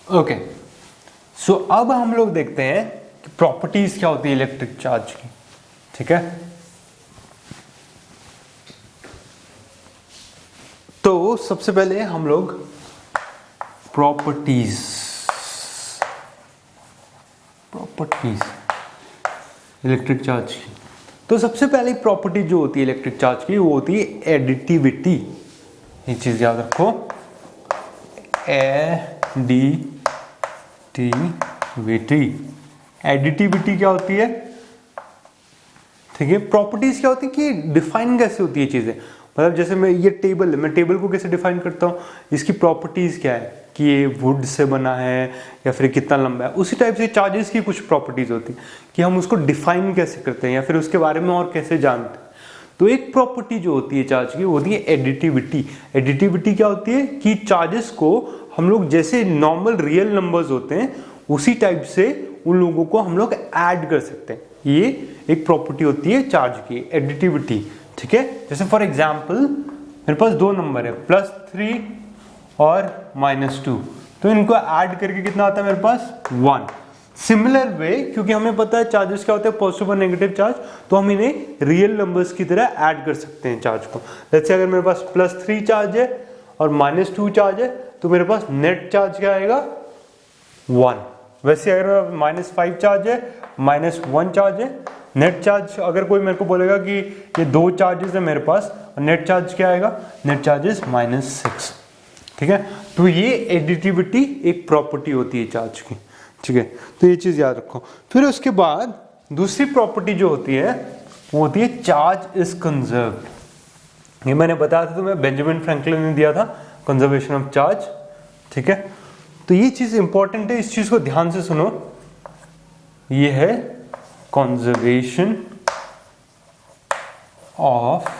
Okay, सो अब हम लोग देखते हैं कि प्रॉपर्टीज क्या होती है इलेक्ट्रिक चार्ज की। ठीक है, तो सबसे पहले हम लोग प्रॉपर्टीज इलेक्ट्रिक चार्ज की। तो सबसे पहली प्रॉपर्टी जो होती है इलेक्ट्रिक चार्ज की वो होती है एडिटिविटी। ये चीज याद रखो, एडिटिविटी क्या होती है? ठीक है, प्रॉपर्टीज क्या होती है कि डिफाइन कैसे होती है चीजें। मतलब जैसे मैं ये टेबल है, मैं टेबल को कैसे डिफाइन करता हूँ, इसकी प्रॉपर्टीज क्या है कि ये वुड से बना है या फिर कितना लंबा है। उसी टाइप से चार्जेस की कुछ प्रॉपर्टीज होती है कि हम उसको डिफाइन कैसे करते हैं या फिर उसके बारे में और कैसे जानते हैं। तो एक प्रॉपर्टी जो होती है चार्ज की वो होती है एडिटिविटी। एडिटिविटी क्या होती है कि चार्जेस को हम लोग जैसे नॉर्मल रियल नंबर्स होते हैं उसी टाइप से उन लोगों को हम लोग ऐड कर सकते हैं। ये एक प्रॉपर्टी होती है चार्ज की, एडिटिविटी। ठीक है, जैसे फॉर एग्जांपल मेरे पास दो नंबर है +3 और -2, तो इनको ऐड करके कितना आता है मेरे पास 1। सिमिलर वे, क्योंकि हमें पता है चार्जेस क्या होते हैं पॉजिटिव और नेगेटिव चार्ज, तो हम इन्हें रियल नंबर्स की तरह ऐड कर सकते हैं चार्ज को। जैसे अगर मेरे पास +3 चार्ज है और -2 चार्ज है तो मेरे पास नेट चार्ज क्या आएगा 1। वैसे अगर -5 चार्ज है, -1 चार्ज है, नेट चार्ज अगर कोई मेरे को बोलेगा कि ये दो चार्जेस है मेरे पास और नेट चार्ज क्या आएगा, नेट चार्जेस -6। ठीक है, तो ये एडिटिविटी एक प्रॉपर्टी होती है चार्ज की। ठीक है, तो ये चीज याद रखो। फिर उसके बाद दूसरी प्रॉपर्टी जो होती है वो होती है चार्ज इज कंजर्व्ड। ये मैंने बताया था तुम्हें, बेंजामिन फ्रैंकलिन ने दिया था कंजर्वेशन ऑफ चार्ज। ठीक है, तो ये चीज इंपॉर्टेंट है, इस चीज को ध्यान से सुनो। ये है कंजर्वेशन ऑफ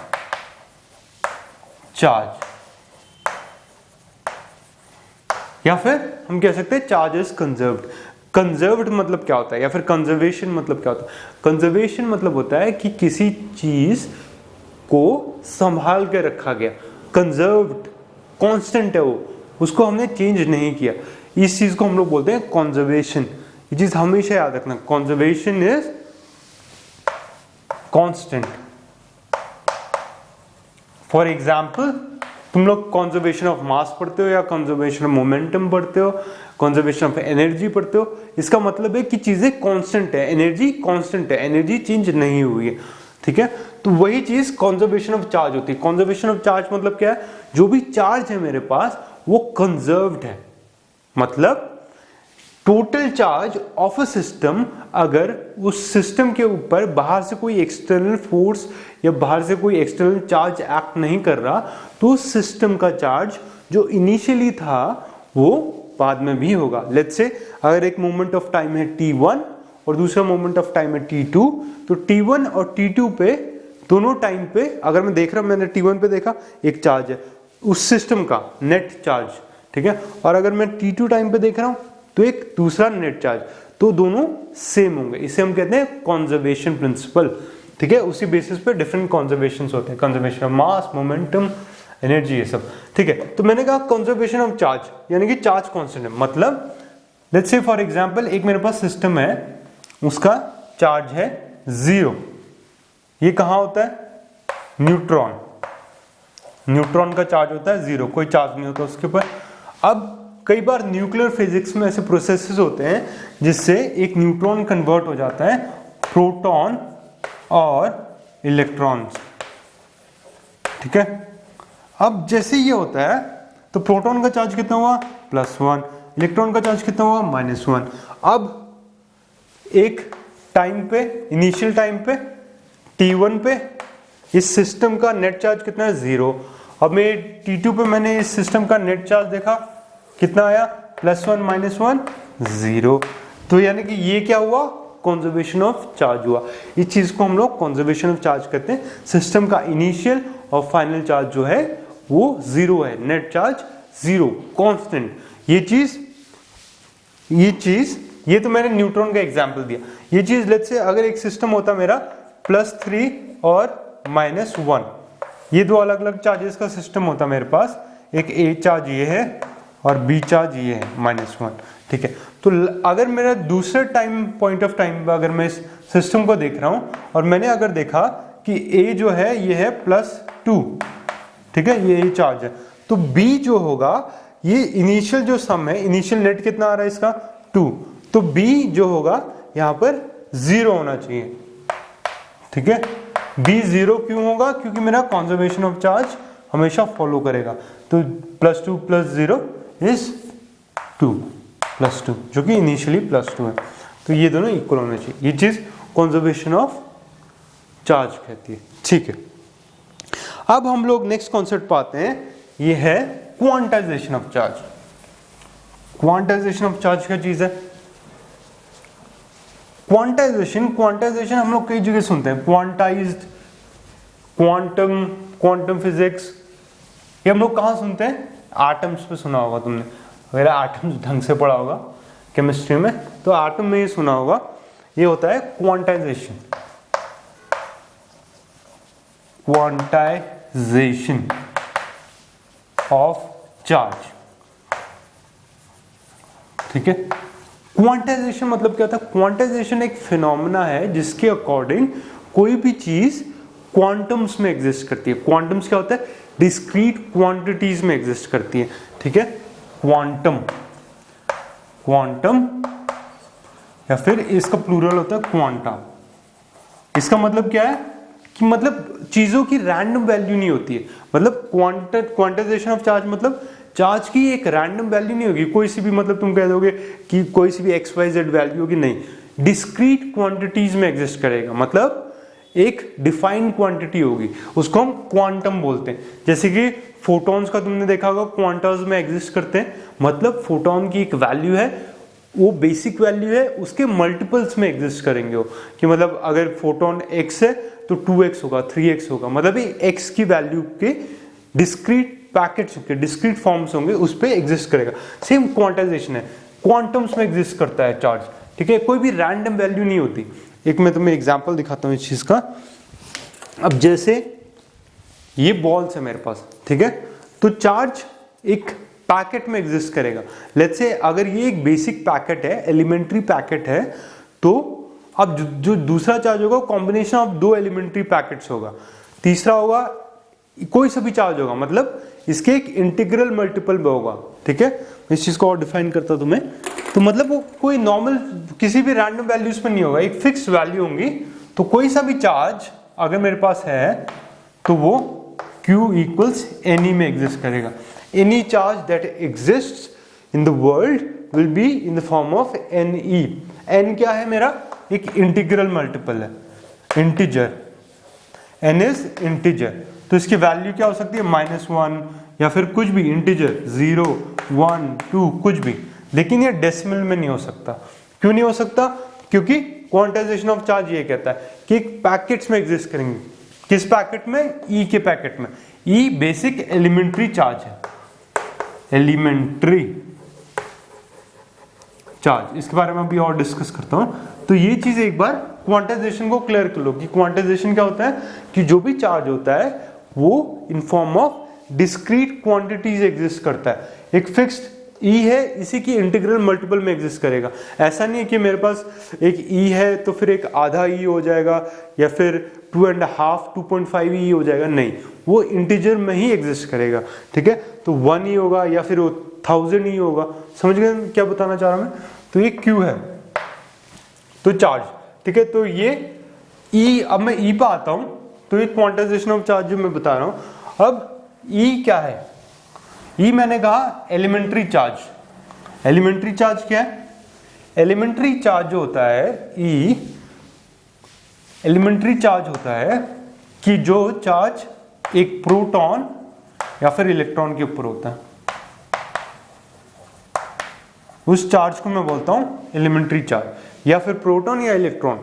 चार्ज, या फिर हम कह सकते हैं चार्ज इज कंजर्व्ड। कंजर्व्ड मतलब क्या होता है या फिर कंजर्वेशन मतलब क्या होता है? कंजर्वेशन मतलब होता है कि किसी चीज को संभाल के रखा गया। कंजर्व्ड कांस्टेंट है वो, उसको हमने चेंज नहीं किया, इस चीज को हम लोग बोलते हैं कंजर्वेशन। ये चीज हमेशा याद रखना, conservation is constant. For example तुम लोग कंजर्वेशन ऑफ मास पढ़ते हो या कंजर्वेशन ऑफ मोमेंटम पढ़ते हो, कंजर्वेशन ऑफ एनर्जी पढ़ते हो, इसका मतलब है कि चीजें कांस्टेंट है, एनर्जी कांस्टेंट है, एनर्जी चेंज नहीं हुई है। ठीक है, तो वही चीज कंजर्वेशन ऑफ चार्ज होती है। कंजर्वेशन ऑफ चार्ज मतलब क्या है? जो भी चार्ज है मेरे पास वो कंजर्व्ड है, मतलब total charge of a system, अगर उस सिस्टम के ऊपर बाहर से कोई एक्सटर्नल फोर्स या बाहर से कोई एक्सटर्नल चार्ज एक्ट नहीं कर रहा, तो सिस्टम का चार्ज जो इनिशियली था वो बाद में भी होगा। लेट्स से अगर एक मोमेंट ऑफ टाइम है t1 और दूसरा मोमेंट ऑफ टाइम है t2, तो t1 और t2 पे दोनों टाइम पे अगर मैं देख रहा हूं, मैंने t1 पे देखा एक चार्ज है उस सिस्टम का नेट चार्ज। ठीक है, और अगर मैं t2 टाइम पे देख रहा हूं तो एक दूसरा नेट चार्ज, तो दोनों सेम होंगे। इसे हम कहते हैं कंजर्वेशन प्रिंसिपल। ठीक है, उसी बेसिस पे डिफरेंट कंजर्वेशंस होते हैं, conservation of mass, momentum, energy, ये सब। ठीक है, तो मैंने कहा कंजर्वेशन ऑफ चार्ज यानी कि चार्ज कांस्टेंट है। मतलब लेट्स से फॉर एग्जांपल एक मेरे पास सिस्टम है, उसका चार्ज है 0। ये कहां होता है? न्यूट्रॉन। न्यूट्रॉन का चार्ज होता है 0, कोई चार्ज नहीं होता उसके ऊपर। अब कई बार न्यूक्लियर फिजिक्स में ऐसे प्रोसेसेस होते हैं जिससे एक न्यूट्रॉन कन्वर्ट हो जाता है प्रोटॉन और इलेक्ट्रॉन। ठीक है, अब जैसे ये होता है तो प्रोटॉन का चार्ज कितना हुआ +1, इलेक्ट्रॉन का चार्ज कितना हुआ -1। अब एक टाइम पे, इनिशियल टाइम पे t1 पे इस सिस्टम का नेट चार्ज कितना है 0। अब मैं t2 पे मैंने इस सिस्टम का नेट चार्ज देखा, कितना आया +1 -1 0। तो यानी कि ये क्या हुआ? कंजर्वेशन ऑफ चार्ज हुआ। इस चीज को हम लोग कंजर्वेशन ऑफ चार्ज कहते हैं। सिस्टम का इनिशियल और फाइनल चार्ज जो है वो 0 है, नेट चार्ज 0 कांस्टेंट। ये तो मैंने न्यूट्रॉन का एग्जांपल दिया। ये चीज लेट्स से अगर एक सिस्टम होता मेरा +3 और -1, ये दो अलग अलग चार्जेस का सिस्टम होता मेरे पास। एक ए चार्ज ये है और बी चार्ज ये है -1, ठीक है। तो अगर मेरा दूसरे टाइम पॉइंट ऑफ टाइम पर अगर मैं इस सिस्टम को देख रहा हूँ और मैंने अगर देखा कि ए जो है ये है +2, ठीक है, ये चार्ज है, तो बी जो होगा ये इनिशियल जो सम है, इनिशियल नेट कितना आ रहा है इसका 2, तो बी जो होगा यहाँ पर 0 होना चाहिए, ठीक है। बी 0 क्यों होगा? क्योंकि मेरा कंजर्वेशन ऑफ चार्ज हमेशा फॉलो करेगा। तो +2 + 0 इज 2 +2, जो कि इनिशियली +2 है, तो ये दोनों इक्वल होने चाहिए। ये चीज कंजर्वेशन ऑफ चार्ज कहती है, ठीक है। अब हम लोग नेक्स्ट कॉन्सेप्ट पाते हैं, ये है quantization of charge. Quantization of charge क्या चीज है? क्वांटाइजेशन हम लोग कई जगह सुनते हैं, क्वांटाइज्ड, क्वांटम, क्वांटम फिजिक्स, ये हम लोग कहाँ सुनते हैं? एटम्स पे सुना होगा तुमने, अगर एटम्स ढंग से पढ़ा होगा केमिस्ट्री में तो एटम में ही सुना होगा। ये होता है क्वांटाइजेशन, क्वांटाइजेशन ऑफ चार्ज, ठीक है। क्वांटाइजेशन मतलब क्या था? क्वांटाइजेशन एक फिनोमेना है जिसके अकॉर्डिंग कोई भी चीज क्वांटम्स में एग्जिस्ट करती है। क्वांटम्स क्या होता है? डिस्क्रीट क्वांटिटीज में एग्जिस्ट करती है, ठीक है। क्वांटम, क्वांटम या फिर इसका प्लूरल होता है क्वांटा। इसका मतलब क्या है कि मतलब चीजों की रैंडम वैल्यू नहीं होती है, मतलब क्वांटाइजेशन ऑफ चार्ज मतलब चार्ज की एक रैंडम वैल्यू नहीं होगी, कोई सी भी, मतलब तुम कह दोगे कि कोई सी भी XYZ वैल्यू होगी, नहीं, डिस्क्रीट क्वांटिटीज में एग्जिस्ट करेगा, मतलब एक डिफाइंड क्वांटिटी होगी, उसको हम क्वांटम बोलते हैं। जैसे कि फोटॉन्स का तुमने देखा होगा, क्वांटम्स में एग्जिस्ट करते हैं, मतलब फोटॉन की एक वैल्यू है, वो बेसिक वैल्यू है, उसके मल्टीपल्स में एग्जिस्ट करेंगे वो, कि मतलब अगर फोटोन x है तो 2x होगा, 3x होगा, मतलब x की वैल्यू के डिस्क्रीट पैकेट्स होंगे, डिस्क्रीट फॉर्म्स होंगे, उस पे एग्जिस्ट करेगा। सेम क्वांटाइजेशन है, क्वांटम्स में एग्जिस्ट करता है चार्ज, ठीक है, कोई भी रैंडम वैल्यू नहीं होती। एक मैं तुम्हें एग्जांपल दिखाता हूँ इस चीज का। अब जैसे ये बॉल्स है मेरे पास, ठीक है, तो चार्ज एक पैकेट में एग्जिस्ट करेगा। लेट्स से अगर ये एक बेसिक पैकेट है, एलिमेंट्री पैकेट है, तो अब जो दूसरा चार्ज होगा कॉम्बिनेशन ऑफ 2 एलिमेंट्री पैकेट्स होगा, तीसरा होगा कोई सा भी चार्ज होगा, मतलब इसके एक इंटीग्रल मल्टीपल में होगा, ठीक है। इस चीज को और डिफाइन करता तुम्हें, तो मतलब वो कोई नॉर्मल किसी भी रैंडम वैल्यूज पे नहीं होगा, एक फिक्स वैल्यू होंगी। तो कोई सा भी चार्ज अगर मेरे पास है तो वो Q इक्वल्स एनी में एग्जिस्ट करेगा। Any charge that exists in the world will be in the form of NE। n क्या है मेरा? एक इंटीग्रल मल्टीपल है, इंटीजर, n इज इंटीजर, तो इसकी वैल्यू क्या हो सकती है? -1 या फिर कुछ भी इंटीजर, 0, 1, 2, कुछ भी, लेकिन ये डेसिमल में नहीं हो सकता। क्यों नहीं हो सकता? क्योंकि क्वांटाइजेशन ऑफ चार्ज ये कहता है कि पैकेट्स में एग्जिस्ट करेंगे। किस पैकेट में? E के पैकेट में। E बेसिक एलिमेंट्री चार्ज है, एलिमेंट्री चार्ज, इसके बारे में अभी और डिस्कस करता हूं। तो ये चीज एक बार क्वांटाइजेशन को क्लियर कर लो कि क्वांटाइजेशन क्या होता है, कि जो भी चार्ज होता है वो in form of discrete quantities exist करता है। एक फिक्स्ड E है, इसी की इंटीग्रल मल्टीपल में एग्जिस्ट करेगा। ऐसा नहीं है कि मेरे पास एक E है तो फिर एक आधा E हो जाएगा या फिर 2.5, 2.5 E हो जाएगा, नहीं, वो इंटीजर में ही एग्जिस्ट करेगा, ठीक है। तो 1 E होगा या फिर 1000 E होगा। समझ गए क्या बताना चाह रहा मैं? तो ये Q है, तो चार्ज, ठीक है। तो ये E, अब मैं E पे आता हूं, तो ये क्वांटाइजेशन ऑफ चार्ज जो मैं बता रहा हूं। अब E क्या है? E मैंने कहा एलिमेंट्री चार्ज। एलिमेंट्री चार्ज क्या है? एलिमेंट्री चार्ज जो होता है E, एलिमेंट्री चार्ज होता है कि जो चार्ज एक प्रोटॉन या फिर इलेक्ट्रॉन के ऊपर होता है, उस चार्ज को मैं बोलता हूं एलिमेंट्री चार्ज, या फिर प्रोटॉन या इलेक्ट्रॉन,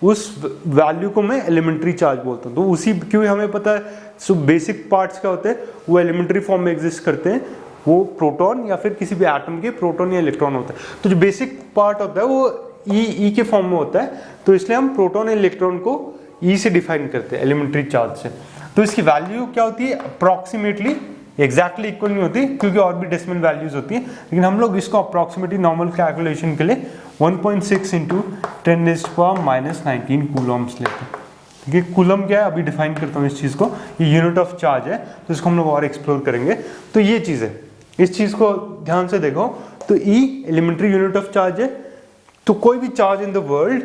उस वैल्यू को मैं एलिमेंट्री चार्ज बोलता हूं। तो उसी, क्योंकि हमें पता है सो बेसिक पार्ट्स क्या होते हैं, वो एलिमेंट्री फॉर्म में एग्जिस्ट करते हैं, वो प्रोटॉन या फिर किसी भी एटम के प्रोटॉन या इलेक्ट्रॉन होता है। तो जो बेसिक पार्ट होता है वो ई के फॉर्म में होता है, तो इसलिए हम प्रोटॉन या इलेक्ट्रॉन को ई से डिफाइन करते हैं, एलिमेंट्री चार्ज से। तो इसकी वैल्यू क्या होती है? अप्रॉक्सीमेटली एग्जैक्टली इक्वल नहीं होती क्योंकि और भी डेसिमल वैल्यूज होती है, लेकिन हम लोग इसको अप्रॉक्सीमेटली नॉर्मल कैलकुलेशन के लिए 1.6 इंटू 10⁻⁻19 कूलम्स लेते हैं। ठीक है, कूलम क्या है अभी डिफाइन करता हूँ इस चीज़ को, ये यूनिट ऑफ चार्ज है, तो इसको हम लोग और एक्सप्लोर करेंगे। तो ये चीज़ है, इस चीज़ को ध्यान से देखो, तो E elementary unit of charge है, तो कोई भी charge in the world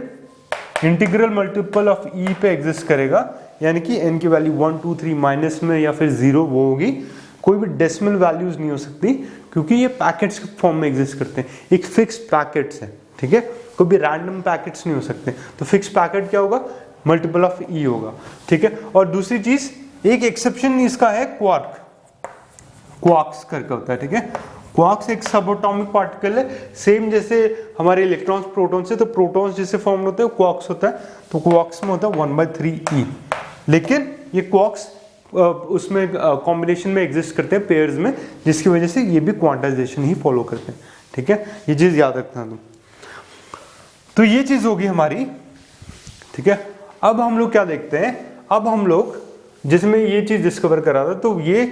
integral multiple of E पे एग्जिस्ट करेगा, यानी कि n की वैल्यू 1 2 3 माइनस में या फिर 0 वो होगी, कोई भी डेसिमल वैल्यूज नहीं हो सकती क्योंकि ये पैकेट्स के फॉर्म में एग्जिस्ट करते हैं, एक फिक्स पैकेट्स है। ठीक है, कोई भी रैंडम पैकेट्स नहीं हो सकते, तो फिक्स पैकेट क्या होगा, मल्टीपल ऑफ E होगा। ठीक है, और दूसरी चीज, एक एक्सेप्शन इसका है क्वार्क, क्वार्क्स करके होता है। ठीक है, क्वार्क्स एक सब एटॉमिक पार्टिकल है, सेम जैसे हमारे इलेक्ट्रॉन्स प्रोटॉन से, तो प्रोटॉन्स जैसे फॉर्म होते हैं क्वार्क्स होता है, तो क्वार्क्स में होता है 1/3 E, लेकिन ये क्वार्क्स उसमें कॉम्बिनेशन में एग्जिस्ट करते हैं पेयर्स में, जिसकी वजह से ये भी क्वांटाइजेशन ही फॉलो करते हैं। ठीक है, ये चीज याद रखना तुम। तो ये चीज होगी हमारी। ठीक है, अब हम लोग क्या देखते हैं, अब हम लोग जिसमें ये चीज डिस्कवर करा था, तो ये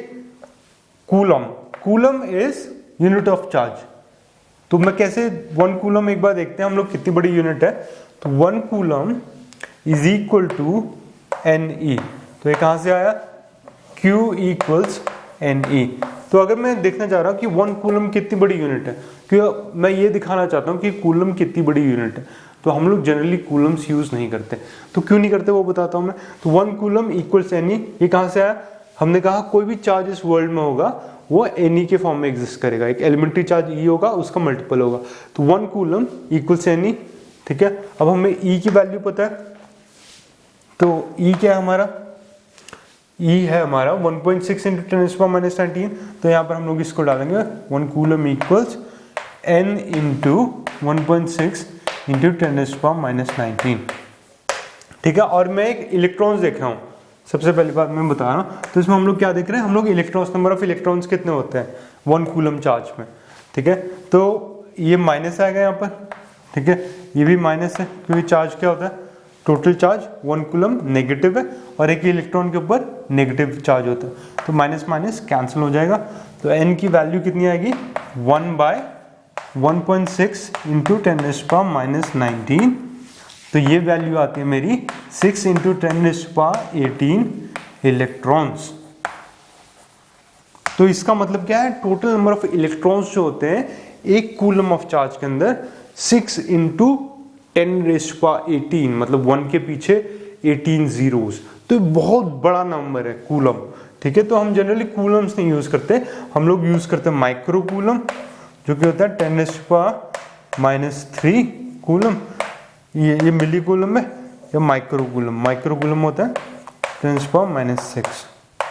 coulomb, coulomb is unit of charge. तो मैं कैसे 1 कूलम एक बार देखते हैं हम लोग कितनी बड़ी यूनिट है, तो 1 coulomb is equal to NE। तो ये कहां से आया, Q इक्वल्स NE। तो अगर मैं देखना चाह रहा हूं कि 1 कूलम कितनी बड़ी यूनिट है, क्योंकि मैं ये दिखाना चाहता हूं कि कूलम कितनी बड़ी यूनिट है, तो हम लोग जनरली कूलम्स यूज नहीं करते। तो क्यों नहीं करते वो बताता हूं मैं। तो 1 कूलम इक्वल्स NE, ये कहां से आया, हमने कहा कोई भी चार्ज इस वर्ल्ड में होगा वो NE के फॉर्म में एग्जिस्ट करेगा, एक एलिमेंट्री चार्ज E होगा, उसका मल्टीपल होगा, तो 1 कूलम इक्वल्स NE। ठीक है, अब हमें E की वैल्यू पता है, तो E क्या है हमारा, E है हमारा 1.6 इंटू 10⁻⁻19, तो यहाँ पर हम लोग इसको डालेंगे 1 coulomb equals N into 1.6 into 10⁻⁻19। ठीक है, और मैं एक इलेक्ट्रॉन्स देख रहा हूँ, सबसे पहली बात मैं बता रहा हूँ, तो इसमें हम लोग क्या देख रहे हैं, हम लोग इलेक्ट्रॉन्स, नंबर ऑफ इलेक्ट्रॉन्स कितने होते हैं 1 कूलम चार्ज में। ठीक है, तो ये माइनस आएगा यहाँ पर। ठीक है, ये भी माइनस है क्योंकि चार्ज क्या होता है, टोटल चार्ज 1 कूलम नेगेटिव है और एक इलेक्ट्रॉन के ऊपर नेगेटिव चार्ज होता है, तो माइनस माइनस कैंसिल हो जाएगा। तो n की वैल्यू कितनी आएगी, 1/1.6 इंटू 10⁻⁻19, तो ये वैल्यू आती है मेरी 6 इंटू 10⁻18 इलेक्ट्रॉन्स। तो इसका मतलब क्या है, टोटल नंबर ऑफ इलेक्ट्रॉन्स जो होते हैं एक कूलम ऑफ चार्ज के अंदर 6 इंटू 10⁻18, मतलब 1 के पीछे 18 जीरोस, तो बहुत बड़ा नंबर है कूलम। ठीक है, तो हम जनरली कूलम्स नहीं यूज करते, हम लोग यूज करते हैं माइक्रो कूलम, जो कि होता है 10⁻³ कूलम, ये मिली कूलम है, या माइक्रो कूलम होता है 10⁻⁻6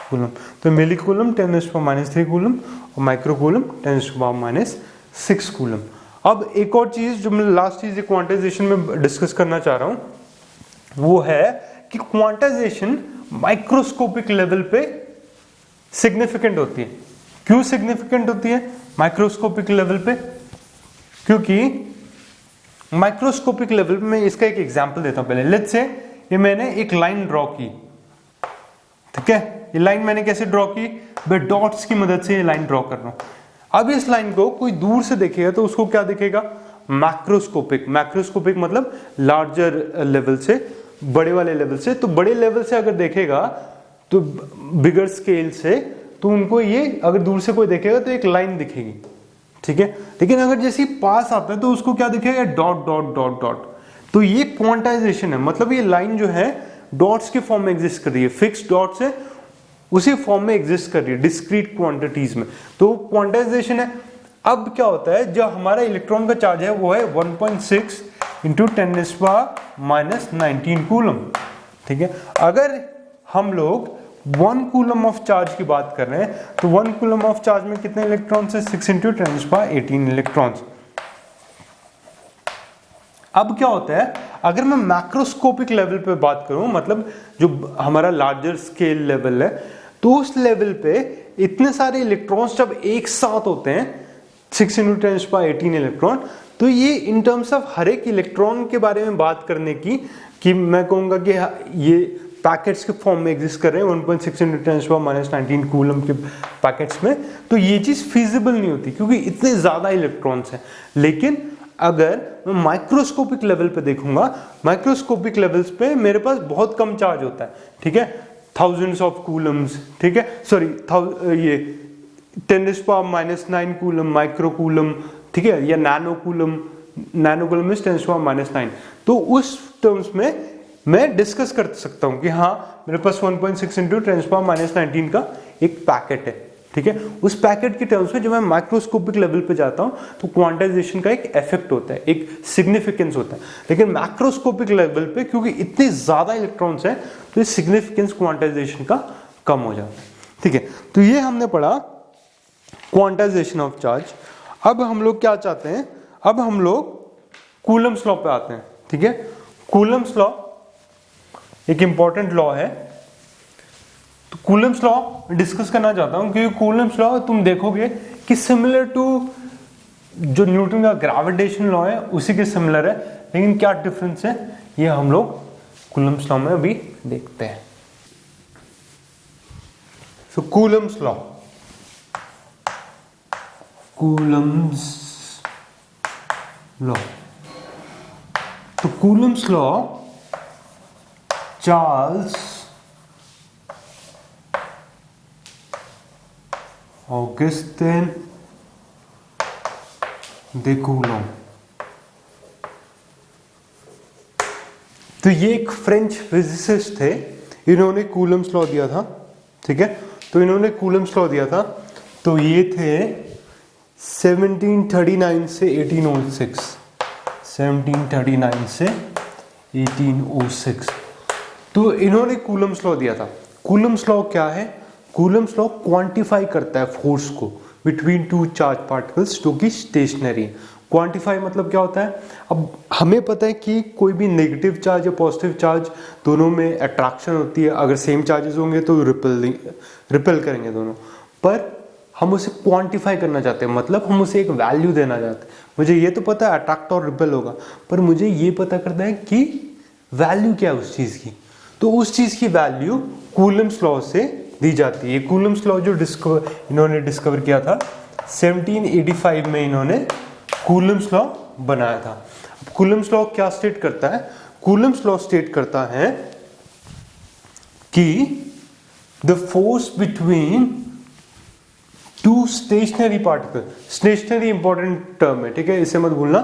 कूलम। तो मिली कूलम 10⁻³ कूलम और माइक्रो कूलम 10⁻⁻6 कूलम। अब एक और चीज जो मैं लास्ट चीज क्वांटाइजेशन में डिस्कस करना चाह रहा हूं, वो है कि क्वांटाइजेशन माइक्रोस्कोपिक लेवल पे सिग्निफिकेंट होती है। क्यों सिग्निफिकेंट होती है माइक्रोस्कोपिक लेवल पे, क्योंकि माइक्रोस्कोपिक लेवल पे, मैं इसका एक एग्जांपल देता हूं पहले। लेट्स से ये मैंने एक लाइन ड्रॉ की, ठीक है, ये लाइन मैंने कैसे ड्रॉ की, मैं डॉट्स की मदद से ये लाइन ड्रॉ कर रहा हूं। अब इस लाइन को कोई दूर से देखेगा तो उसको क्या दिखेगा, मैक्रोस्कोपिक। मैक्रोस्कोपिक मतलब लार्जर लेवल से, बड़े वाले लेवल से। तो बड़े लेवल से अगर देखेगा तो बिगर स्केल से, तो उनको ये अगर दूर से कोई देखेगा तो एक लाइन दिखेगी, ठीक है। लेकिन अगर जैसे ही पास आता है तो उसको क्या दिखेगा, डॉट डॉट डॉट डॉट। तो ये क्वांटाइजेशन है, मतलब ये लाइन जो है डॉट्स के फॉर्म में एग्जिस्ट कर रही है, फिक्स डॉट्स है उसी फॉर्म में एग्जिस्ट कर रही है डिस्क्रीट क्वांटिटीज में, तो क्वांटाइजेशन है। अब क्या होता है, जो हमारा इलेक्ट्रॉन का चार्ज है वो है 1.6 इंटू 10⁻⁻19 कूलम, ठीक है। अगर हम लोग 1 कूलम ऑफ चार्ज की बात कर रहे हैं तो 1 कूलम ऑफ चार्ज में कितने इलेक्ट्रॉन्स है, 6 इंटू 10⁻18 इलेक्ट्रॉन्स। अब क्या होता है, अगर मैं मैक्रोस्कोपिक लेवल पे बात करूं, मतलब जो हमारा लार्जर स्केल लेवल है, तो उस लेवल पे इतने सारे इलेक्ट्रॉन्स जब एक साथ होते हैं 6 इंटू 10⁻18 इलेक्ट्रॉन, तो ये इन टर्म्स ऑफ हर एक इलेक्ट्रॉन के बारे में बात करने की, कि मैं कहूंगा कि ये पैकेट्स के फॉर्म में एग्जिस्ट कर रहे हैं 1.6 × 10⁻⁹ कूलम के पैकेट्स में, तो ये चीज़ फिजिबल नहीं होती क्योंकि इतने ज़्यादा इलेक्ट्रॉन्स हैं। लेकिन अगर मैं माइक्रोस्कोपिक लेवल पे देखूंगा, माइक्रोस्कोपिक लेवल्स पे मेरे पास बहुत कम चार्ज होता है, ठीक है, थाउजेंड्स ऑफ कूलम्स, ठीक है, सॉरी ये 10⁻⁹ कूलम, माइक्रो कूलम, ठीक है, या nano coulomb, nano coulomb is 10⁻⁹। तो उस टर्म्स में मैं डिस्कस कर सकता हूं कि हाँ मेरे पास 1.6 × 10⁻⁹ का एक पैकेट है, ठीक है। उस पैकेट के टर्म्स में जब मैं माइक्रोस्कोपिक लेवल पे जाता हूं तो क्वांटाइजेशन का एक इफेक्ट होता है, एक सिग्निफिकेंस होता है। लेकिन मैक्रोस्कोपिक लेवल पे क्योंकि इतने ज्यादा इलेक्ट्रॉन्स हैं तो इस सिग्निफिकेंस क्वांटाइजेशन का कम हो जाता है, ठीक है। तो ये हमने पढ़ा क्वांटाइजेशन ऑफ चार्ज। अब हम लोग क्या चाहते हैं, अब हम लोग कूलम्स लॉ पे आते हैं, ठीक है। कूलम्स लॉ एक इंपॉर्टेंट लॉ है, तो कूलम्स लॉ डिस्कस करना चाहता हूं क्योंकि कूलम्स लॉ तुम देखोगे कि सिमिलर टू जो न्यूटन का ग्रेविटेशन लॉ है उसी के सिमिलर है, लेकिन क्या डिफरेंस है ये हम लोग कूलम्स लॉ में अभी देखते हैं। सो कूलम्स लॉ, कूलम्स लॉ, तो कूलम्स लॉ चार्ल्स ऑगस्टिन दे कूलम, तो ये एक फ्रेंच फिजिसिस्ट थे, इन्होंने कूलम्स लॉ दिया था, ठीक है। तो इन्होंने कूलम्स लॉ दिया था, तो ये थे 1739 से 1806, 1739 से 1806, तो इन्होंने कूलम्स लॉ दिया था। कूलम्स लॉ क्या है, कूलम्स लॉ क्वांटिफाई करता है फोर्स को बिटवीन टू चार्ज पार्टिकल्स जो कि स्टेशनरी। क्वांटिफाई मतलब क्या होता है, अब हमें पता है कि कोई भी नेगेटिव चार्ज या पॉजिटिव चार्ज दोनों में अट्रैक्शन होती है, अगर सेम चार्जेस होंगे तो रिपेल करेंगे दोनों, पर हम उसे क्वांटिफाई करना चाहते हैं, मतलब हम उसे एक वैल्यू देना चाहते हैं। मुझे ये तो पता है अट्रैक्ट और रिपेल होगा, पर मुझे ये पता करना है कि वैल्यू क्या है उस चीज़ की, तो उस चीज़ की वैल्यू कूलम्स लॉ से दी जाती है। कूलम्स लॉ जो इन्होंने डिस्कवर किया था 1785 में, इन्होंने कूलम्स लॉ बनाया था। कूलम्स लॉ क्या स्टेट करता है, कूलम्स लॉ स्टेट करता है कि the force between two stationary particle, stationary important term है, ठीक है, इसे मत भूलना,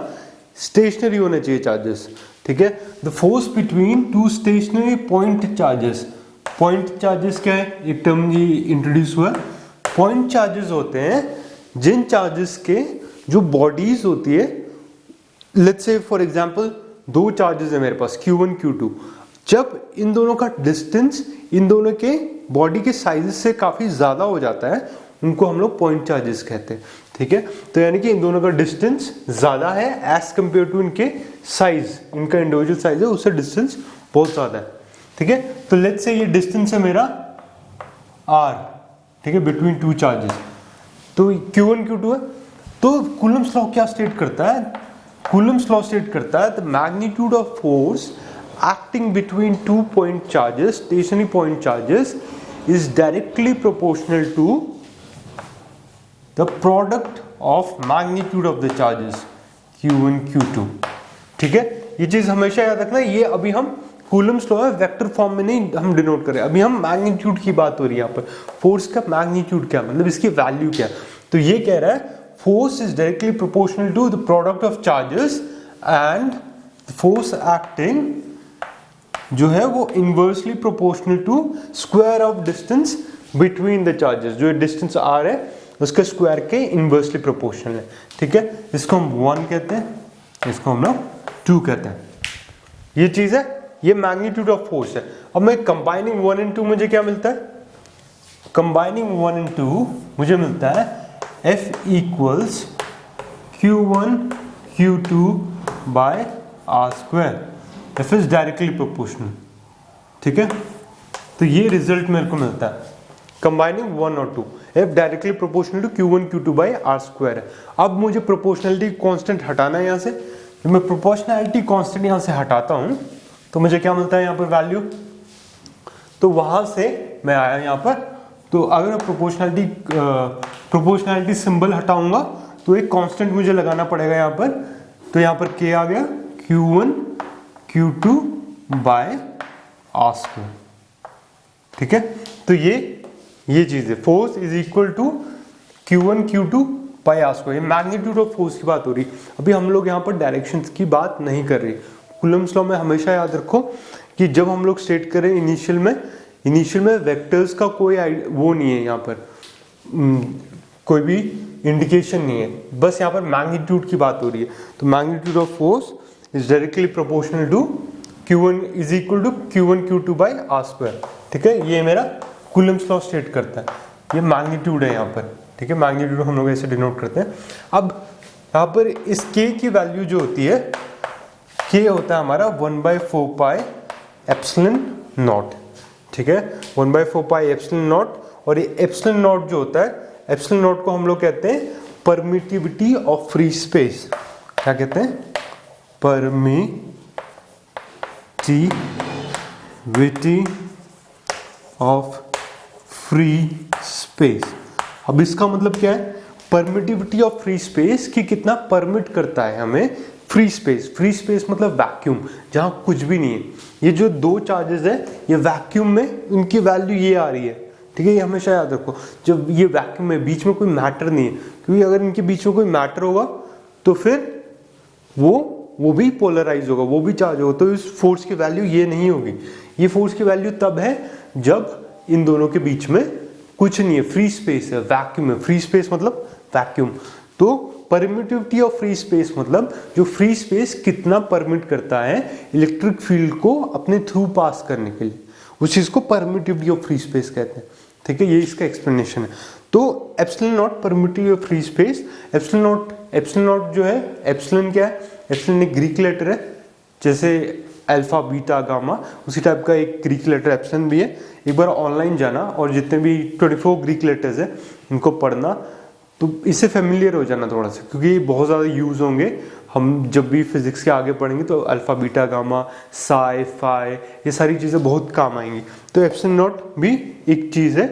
स्टेशनरी होने चाहिए चार्जेस, ठीक है। The force between two stationary point charges, point charges क्या है, एक टर्म ये इंट्रोड्यूस हुआ, पॉइंट चार्जेस होते हैं जिन चार्जेस के जो बॉडीज होती है, लेट्स से फॉर एग्जांपल दो चार्जेस है मेरे पास Q1 Q2, जब इन दोनों का डिस्टेंस इन दोनों के बॉडी के साइज से काफी ज्यादा हो जाता है, उनको हम लोग पॉइंट चार्जेस कहते हैं, ठीक है। तो यानी कि इन दोनों का डिस्टेंस ज्यादा है एज कंपेयर टू इनके साइज, इनका इंडिविजुअल साइज है उससे डिस्टेंस बहुत ज्यादा है, ठीक है। तो लेट्स से ये डिस्टेंस है मेरा r, ठीक है, बिटवीन टू चार्जेस, तो Q1 Q2 है। तो कूलम्स लॉ क्या स्टेट करता है, कूलम्स लॉ स्टेट करता है the magnitude of force acting between 2 point charges, stationary point charges, is directly proportional to the product of magnitude of the charges Q1 Q2, ठीक है। ये चीज हमेशा याद रखना, ये अभी हम कूलम्स लॉ है वेक्टर फॉर्म में नहीं हम डिनोट करें, अभी हम मैग्नीट्यूड की बात हो रही है यहाँ पर, फोर्स का मैग्नीट्यूड क्या मतलब इसकी वैल्यू क्या, तो ये कह रहा है force is directly proportional to the product of charges and force acting जो है वो inversely proportional to square of distance between the charges, जो डिस्टेंस r है उसके स्क्वायर के इनवर्सली प्रोपोर्शनल है, ठीक है। इसको हम 1 कहते हैं, इसको हम लोग 2 कहते हैं, ये चीज है, ये मैग्नीट्यूड ऑफ फोर्स है। अब मैं कंबाइनिंग 1 and 2 मुझे क्या मिलता है, कंबाइनिंग 1 and 2 मुझे मिलता है F equals Q1 Q2 by r square, F is directly proportional, ठीक है। तो ये रिजल्ट मेरे को मिलता है कंबाइनिंग 1 और 2, F directly proportional to Q1 Q2 by r square है। अब मुझे प्रोपोर्शनलिटी कांस्टेंट हटाना है यहाँ से, जब मैं प्रोपोर्शनलिटी कांस्टेंट यहाँ से हटाता हूँ तो मुझे क्या मिलता है यहाँ पर वैल्यू, तो वहां से मैं आया यहाँ पर। तो अगर मैं प्रोपोर्शनैलिटी सिंबल हटाऊंगा तो एक कांस्टेंट मुझे लगाना पड़ेगा यहाँ पर। तो यहाँ पर K आ गया Q1 Q2 by r square, ठीक है। तो ये चीज है, force is equal to Q1 Q2 by r square. Magnitude of force की बात हो रही। अभी हम लोग यहाँ पर डायरेक्शंस की बात नहीं कर रही। कूलम्ब्स लॉ में हमेशा याद रखो कि जब हम लोग स्टेट करें इनिशियल में वेक्टर्स का कोई वो नहीं है, यहाँ पर कोई भी इंडिकेशन नहीं है, बस यहाँ पर मैग्नीट्यूड की बात हो रही है। तो magnitude of force is directly proportional to Q1 is equal to Q1 Q2 by r square, ठीक है। ये मेरा कूलम्ब्स लॉ स्टेट करता है, ये मैग्नीट्यूड है यहाँ पर, ठीक है। मैग्नीट्यूड हम लोग ऐसे डिनोट करते हैं। अब यहाँ पर इस K की वैल्यू जो होती है, K होता है हमारा 1/4 पाई एप्सिलॉन नॉट, ठीक है। 1/4 पाई एप्सिलॉन नॉट। और ये एप्सिलॉन नॉट जो होता है, एप्सिलॉन नॉट को हम लोग कहते हैं परमिटिविटी ऑफ फ्री स्पेस। क्या कहते हैं? Permittivity of free space. अब इसका मतलब क्या है? परमिटिविटी ऑफ फ्री स्पेस कि कितना परमिट करता है हमें फ्री स्पेस। फ्री स्पेस मतलब वैक्यूम, जहां कुछ भी नहीं है। ये जो दो चार्जेस है, ये वैक्यूम में इनकी वैल्यू ये आ रही है, ठीक है। ये हमेशा याद रखो, जब ये वैक्यूम में बीच में कोई मैटर नहीं है, क्योंकि अगर इनके बीच में कोई मैटर होगा तो फिर वो भी पोलराइज होगा, वो भी चार्ज होगा। तो इस फोर्स की वैल्यू ये नहीं होगी। ये फोर्स की वैल्यू तब है जब इन दोनों के बीच में कुछ नहीं है, फ्री स्पेस है, वैक्यूम है। फ्री स्पेस मतलब वैक्यूम। तो परमिटिविटी ऑफ फ्री स्पेस मतलब जो फ्री स्पेस कितना परमिट करता है इलेक्ट्रिक फील्ड को अपने थ्रू पास करने के लिए, उस चीज को परमिटिविटी ऑफ फ्री स्पेस कहते हैं, ठीक है। ये इसका एक्सप्लेनेशन है। तो epsilon not permittivity of free space. Epsilon not जो है, एप्सिलॉन क्या है? एप्सिलॉन एक ग्रीक लेटर है, जैसे अल्फा बीटा गामा, उसी टाइप का एक ग्रीक लेटर एप्सिलॉन भी है। एक बार ऑनलाइन जाना और जितने भी 24 ग्रीक लेटर्स है इनको पढ़ना, तो इससे फेमिलियर हो जाना थोड़ा सा, क्योंकि ये बहुत ज़्यादा यूज़ होंगे। हम जब भी फिजिक्स के आगे पढ़ेंगे तो alpha beta gamma sci fi ये सारी चीज़ें बहुत काम आएंगी। तो एप्सिलॉन नॉट भी एक चीज़ है।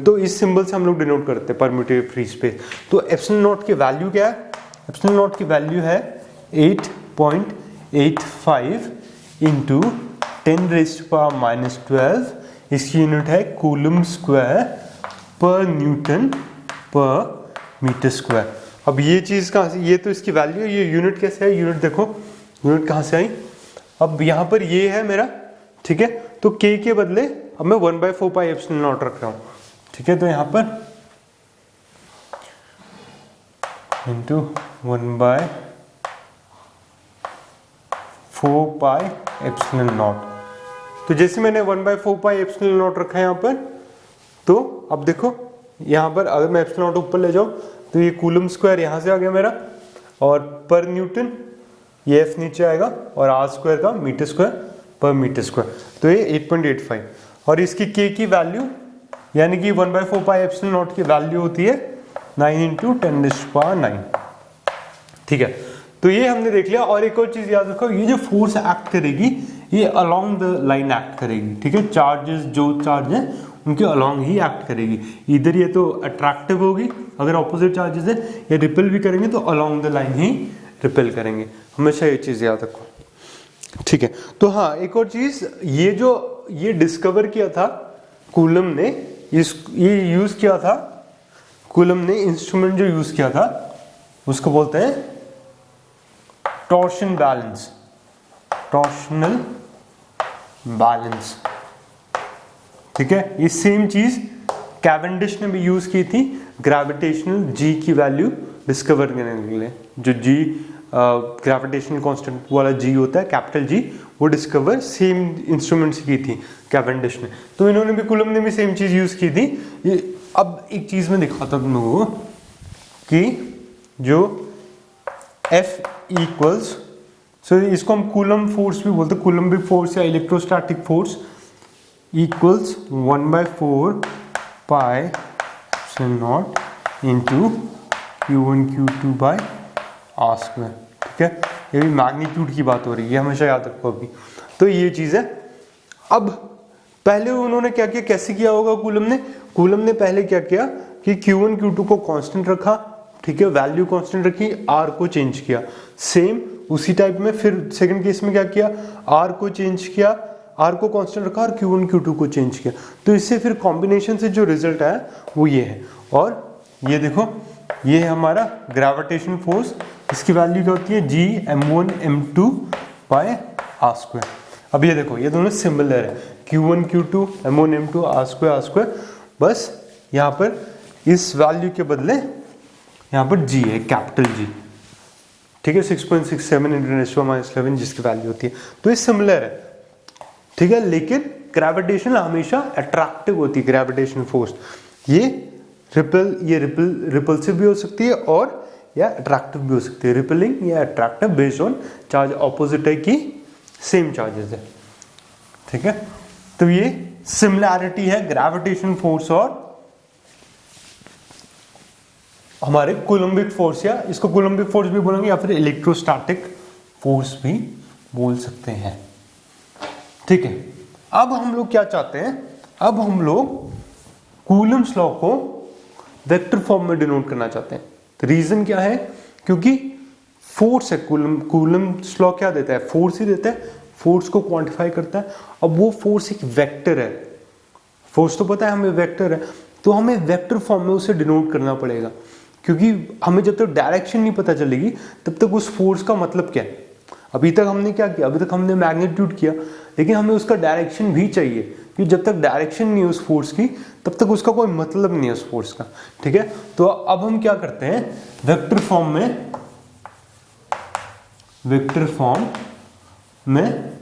तो इस सिंबल से हम लोग डिनोट करते हैं परमिटिव फ्री स्पेस। तो एप्सिलॉन नॉट की वैल्यू क्या है? एप्सिलॉन नॉट की वैल्यू है 8.85 इंटू 10⁻⁻12। इसकी यूनिट है कूलम स्क्वायर पर न्यूटन पर मीटर स्क्वायर। अब ये चीज कहाँ से? ये तो इसकी वैल्यू है, ये यूनिट कैसे है? यूनिट देखो, यूनिट कहाँ से आई? अब यहाँ पर ये है मेरा, ठीक है। तो K के बदले अब मैं 1/4 पाई एप्सिलॉन नॉट रख रहा हूँ, ठीक है। तो यहाँ पर इंटू 1/4 पाई एप्सिलॉन नॉट। तो जैसे मैंने 1/4 पाई एप्सिलॉन नॉट रखा है यहाँ पर, तो अब देखो यहाँ पर अगर मैं एप्सिलॉन नॉट ऊपर ले जाऊँ तो ये कूलम स्क्वायर यहाँ से आ गया मेरा, और पर न्यूटन ये F नीचे आएगा, और आर स्क्वायर का मीटर स्क्वायर पर मीटर स्क्वायर। तो ये 8.85। और इसकी K की वैल्यू यानी कि 1/4 पाई एप्सिलॉन नॉट की वैल्यू होती है 9 × 10⁹, ठीक है। तो ये हमने देख लिया। और एक और चीज याद रखो, ये जो फोर्स एक्ट करेगी ये अलोंग द लाइन एक्ट करेगी, ठीक है। चार्जेस जो चार्ज है उनके अलोंग ही एक्ट करेगी। इधर ये तो अट्रैक्टिव होगी अगर ऑपोजिट चार्जेस है, या रिपेल भी करेंगे तो along the line he repel करेंगे। हमेशा ये चीज याद रखो, ठीक है। तो हाँ, एक और चीज, ये डिस्कवर किया था कूलम ने, ये यूज किया था कूलम ने, इंस्ट्रूमेंट जो यूज किया था उसको बोलते हैं टॉर्शन बैलेंस, टॉर्शनल बैलेंस, ठीक है। ये सेम चीज कैवेंडिश ने भी यूज की थी ग्रेविटेशनल जी की वैल्यू डिस्कवर करने के लिए। जो जी ग्रेविटेशनल कांस्टेंट वाला जी होता है, कैपिटल जी, वो डिस्कवर सेम इंस्ट्रूमेंट से की थी कैवेंडिश ने। तो इन्होंने भी, कूलम ने भी सेम चीज यूज की थी। ये अब एक चीज में दिखाता हूं तुम लोगों को कि जो F इक्वल्स, सो इसको हम कूलम फोर्स भी बोलते हैं, कूलम्बिक फोर्स या electrostatic force equals 1/4 pi epsilon naught into Q1 Q2 by r square, ठीक है। ये भी मैग्नीट्यूड की बात हो रही है, हमेशा याद रखो अभी। तो ये चीज़ है। अब पहले उन्होंने क्या किया, कैसे किया होगा कूलम ने पहले क्या किया कि Q1 Q2 को कांस्टेंट रखा, ठीक है, वैल्यू कांस्टेंट रखी, R को चेंज किया। सेम उसी टाइप में फिर सेकंड केस में क्या किया, R को चेंज किया, R को कांस्टेंट रखा और Q1 Q2 को चेंज किया। तो इससे फिर कॉम्बिनेशन से जो रिजल्ट आया वो ये है। और ये देखो, ये है हमारा ग्रेविटेशन फोर्स, इसकी वैल्यू क्या होती है, G m1m2 बाय r²। अब ये देखो, ये दोनों सिमिलर है, Q1 Q2 m1 m2 r², बस यहाँ पर इस वैल्यू के बदले यहाँ पर G है, कैपिटल G, ठीक है, 6.67 × 10⁻11 जिसकी वैल्यू होती है। तो ये सिमिलर है, ठीक है, लेकिन ग्रेविटेशन हमेशा अट्रैक्टिव होती है, ग्रेविटेशन फोर्स ये रिपल्सिव भी हो सकती है और या अट्रैक्टिव भी हो सकती है, रिपेलिंग या attractive based on charge opposite है कि सेम चार्जेस है, ठीक है। तो ये सिमिलैरिटी है ग्रेविटेशन फोर्स और हमारे कूलम्बिक फोर्स, या इसको कूलम्बिक फोर्स भी बोलेंगे या फिर इलेक्ट्रोस्टैटिक फोर्स भी बोल सकते हैं, ठीक है। अब हम लोग क्या चाहते हैं, अब हम लोग कूलम्स लॉ को वेक्टर फॉर्म में डिनोट करना चाहते हैं। तो रीजन क्या है, क्योंकि फोर्स है, कूलम्स लॉ क्या देता है, फोर्स ही देता है, फोर्स को क्वांटिफाई करता है। अब वो फोर्स एक वेक्टर है, फोर्स तो पता है हमें वेक्टर है, तो हमें वेक्टर फॉर्म में उसे डिनोट करना पड़ेगा, क्योंकि हमें जब तक डायरेक्शन नहीं पता चलेगी तब तक उस फोर्स का मतलब क्या है। अभी तक हमने क्या किया, अभी तक हमने मैग्नीट्यूड किया, लेकिन हमें उसका डायरेक्शन भी चाहिए, क्योंकि जब तक डायरेक्शन नहीं है उस फोर्स की तब तक उसका कोई मतलब नहीं है उस फोर्स का, ठीक है। तो अब हम क्या करते हैं, वेक्टर फॉर्म में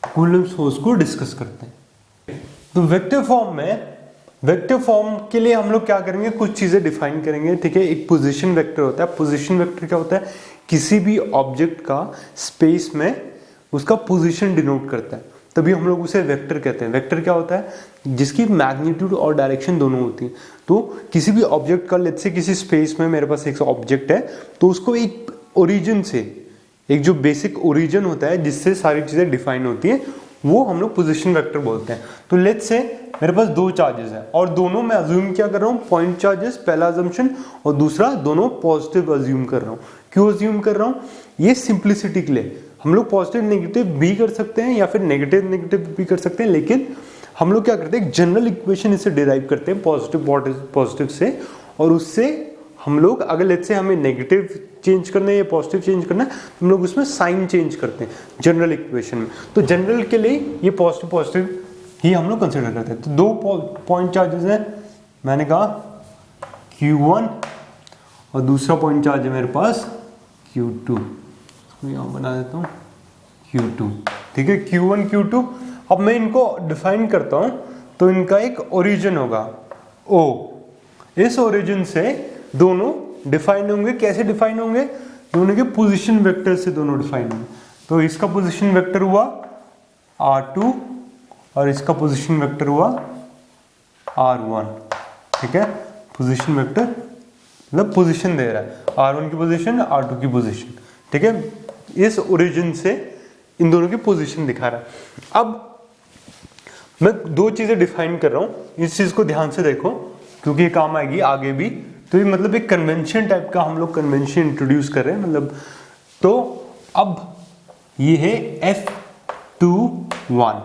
कूलम्ब्स फोर्स को डिस्कस करते हैं। तो वेक्टर फॉर्म के लिए हम लोग क्या करेंगे, कुछ चीजें डिफाइन करेंगे, ठीक है। एक पोजीशन वेक्टर होता है, पोजीशन वेक्टर क्या होता है, किसी भी ऑब्जेक्ट का स्पेस में उसका पोजीशन डिनोट करता है, तभी हम लोग उसे वेक्टर कहते हैं। वेक्टर क्या होता है, जिसकी मैग्नीट्यूड और डायरेक्शन दोनों होती है। तो किसी भी ऑब्जेक्ट का, लेट्स से किसी स्पेस में मेरे पास एक ऑब्जेक्ट है, तो उसको एक ओरिजिन से, एक जो बेसिक ओरिजिन होता है जिससे सारी चीजें डिफाइन होती है, वो हम लोग पोजीशन वेक्टर बोलते हैं। तो लेट्स से मेरे पास दो चार्जेस हैं और दोनों मैं अज्यूम क्या कर रहा हूँ, पॉइंट चार्जेस, पहला अजम्पशन, और दूसरा दोनों पॉजिटिव अज्यूम कर रहा हूँ। क्यों अज्यूम कर रहा हूँ, ये सिंप्लिसिटी के लिए। हम लोग पॉजिटिव नेगेटिव भी कर सकते हैं या फिर नेगेटिव नेगेटिव भी कर सकते हैं, लेकिन हम लोग क्या करते हैं, एक जनरल इक्वेशन इससे डिराइव करते हैं पॉजिटिव से, और उससे हम लोग अगर लेट्स से हमें नेगेटिव चेंज करना है या पॉजिटिव चेंज करना है, तो हम लोग उसमें साइन चेंज करते हैं जनरल इक्वेशन में। तो जनरल के लिए ये पॉजिटिव ही हम लोग कंसिडर करते हैं। तो दो पॉइंट चार्जेस हैं, मैंने कहा Q1 और दूसरा पॉइंट चार्ज है मेरे पास Q2, इसको यहाँ बना देता हूँ Q2, ठीक है, Q1 Q2। अब मैं इनको डिफाइन करता हूँ, तो इनका एक ओरिजिन होगा O, इस ओरिजिन से दोनों डिफाइन होंगे। कैसे डिफाइन होंगे, दोनों के पोजीशन वेक्टर से दोनों डिफाइन होंगे। तो इसका पोजीशन वेक्टर हुआ R2 और इसका पोजीशन वेक्टर हुआ R1, ठीक है। पोजीशन वेक्टर मतलब पोजीशन दे रहा है, R1 की पोजीशन, R2 की पोजीशन, ठीक है। इस ओरिजिन से इन दोनों की पोजीशन दिखा रहा है। अब मैं दो चीजें डिफाइन कर रहा हूं, इस चीज को ध्यान से देखो क्योंकि ये काम आएगी आगे भी। तो ये मतलब एक कन्वेंशन टाइप का हम लोग कन्वेंशन इंट्रोड्यूस कर रहे हैं, मतलब। तो अब ये है F21।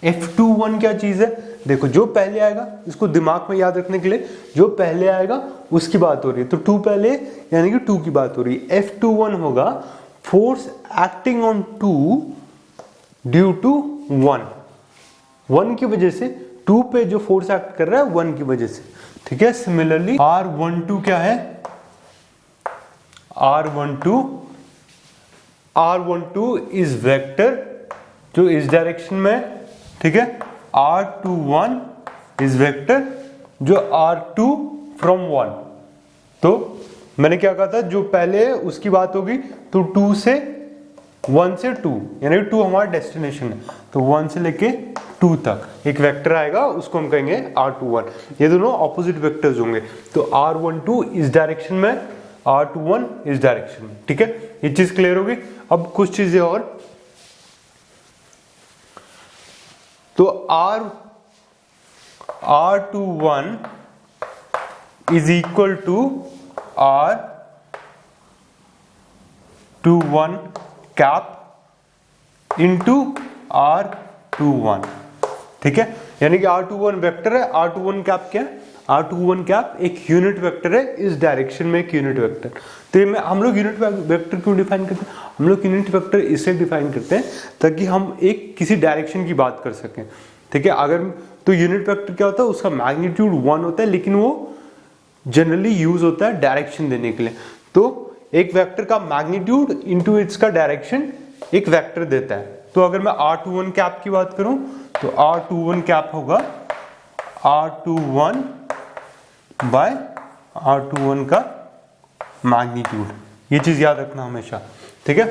F21 क्या चीज है, देखो जो पहले आएगा, इसको दिमाग में याद रखने के लिए, जो पहले आएगा उसकी बात हो रही है, तो 2 पहले यानी कि 2 की बात हो रही है। F21 होगा force acting on 2 due to 1 की वजह से, 2 पे जो फोर्स एक्ट कर रहा है 1 की वजह से, ठीक है। सिमिलरली R12 क्या है, R12 इज वेक्टर जो इस डायरेक्शन में, ठीक है। R21 इज वेक्टर जो R2 फ्रॉम 1। तो मैंने क्या कहा था, जो पहले है उसकी बात होगी, तो 1 से 2 यानी 2 हमारा डेस्टिनेशन है, तो 1 से लेके 2 तक एक वेक्टर आएगा, उसको हम कहेंगे R21। ये दोनों ऑपोजिट वेक्टर्स होंगे, तो R12 इस डायरेक्शन में, R21 इस डायरेक्शन में, ठीक है। ये चीज क्लियर होगी। अब कुछ चीजें और, तो R21 is equal to R21 cap into R21, ठीक है। यानी कि R21 वेक्टर है, R21 कैप क्या है, R21 कैप एक यूनिट वेक्टर है, इस डायरेक्शन में एक यूनिट वेक्टर। तो ये हम लोग यूनिट वेक्टर क्यों डिफाइन करते हैं, हम लोग यूनिट वेक्टर इससे डिफाइन करते हैं ताकि हम एक किसी डायरेक्शन की बात कर सकें, ठीक है। अगर तो यूनिट वेक्टर क्या होता है, उसका मैग्नीट्यूड 1 होता है, लेकिन वो जनरली यूज होता है डायरेक्शन देने के लिए। तो एक वेक्टर का मैग्नीट्यूड इनटू इट्स का डायरेक्शन एक वेक्टर देता है। तो अगर मैं R21 कैप की बात करूं तो R21 कैप होगा R21 बाय R21 का मैग्नीट्यूड। ये चीज याद रखना हमेशा, ठीक है,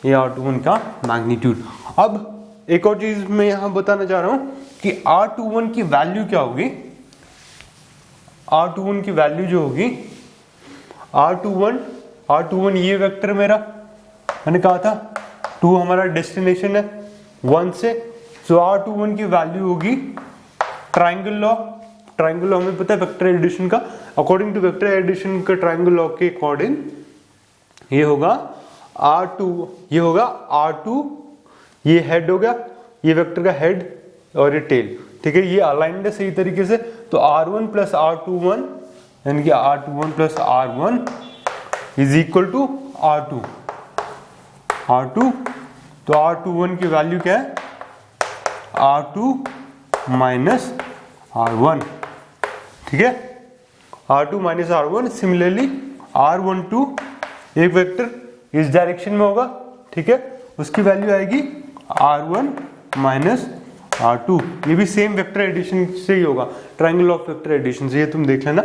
ये R21 का मैग्नीट्यूड। अब एक और चीज मैं यहां बताना चाह रहा हूं कि R21 की वैल्यू क्या होगी। R21 की वैल्यू जो होगी, R21 ये वेक्टर मेरा, मैंने कहा था 2 हमारा डेस्टिनेशन है 1 से, सो R21 की वैल्यू होगी ट्राइंगल लॉ हमें पता है वेक्टर एडिशन का, अकॉर्डिंग टू वेक्टर एडिशन का ट्राइंगल लॉ के अकॉर्डिंग ये होगा R2, ये हेड हो गया, ये वेक्टर का हेड और ये टेल, ठीक है, ये अलाइंड है सही तरीके से। तो R1 प्लस R21 यानी कि R21 plus R1 is equal to R2। तो R21 की वैल्यू क्या है, R2 माइनस R1, ठीक है, R2 minus R1। Similarly R12 एक वेक्टर इस डायरेक्शन में होगा, ठीक है, उसकी वैल्यू आएगी R1 माइनस R2। ये भी सेम वेक्टर एडिशन से ही होगा, ट्रायंगल ऑफ वेक्टर एडिशन से, ये तुम देख लेना,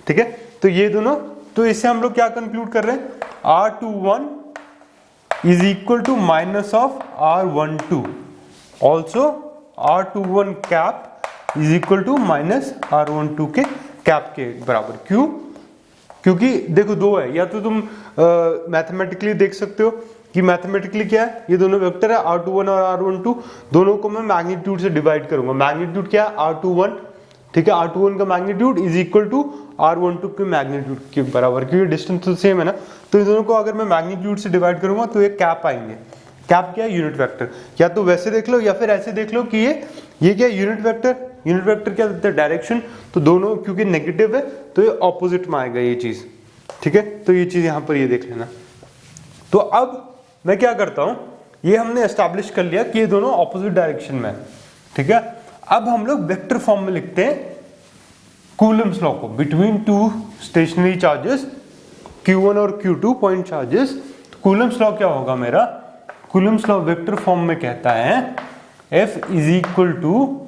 ठीक है। तो ये दोनों, तो इससे हम लोग क्या कंक्लूड कर रहे हैं, R21 is equal to minus of R12, also R21 cap is equal to minus R12 के कैप के बराबर। क्यों, क्योंकि देखो दो है, या तो तुम मैथमेटिकली देख सकते हो कि मैथमेटिकली क्या है, ये दोनों वेक्टर है R21 और R12, दोनों को मैं मैग्नीट्यूड से डिवाइड करूंगा। मैग्नीट्यूड क्या है, R21, ठीक है, R21 का magnitude is equal to R12 के मैग्नीट्यूड के बराबर, क्योंकि डिस्टेंस तो सेम है ना। तो इन दोनों को अगर मैं मैग्नीट्यूड से डिवाइड करूंगा तो ये कैप आएंगे। कैप क्या है, यूनिट वेक्टर, या तो वैसे देख लो या फिर ऐसे देख लो कि ये क्या है, यूनिट वेक्टर क्या देता है, डायरेक्शन। तो दोनों क्योंकि नेगेटिव है तो ये ऑपोजिट में आएगा ये चीज, ठीक है। तो ये चीज यहां पर ये देख लेना। तो अब मैं क्या करता हूं, ये हमने एस्टैब्लिश कर लिया कि ये दोनों ऑपोजिट डायरेक्शन में है, ठीक है। अब हम लोग वेक्टर फॉर्म में लिखते हैं कूलम्स लॉ को, between two stationary charges Q1 और Q2 point charges. Coulomb's law क्या होगा मेरा, कूलम्स लॉ वेक्टर फॉर्म में कहता है F is equal to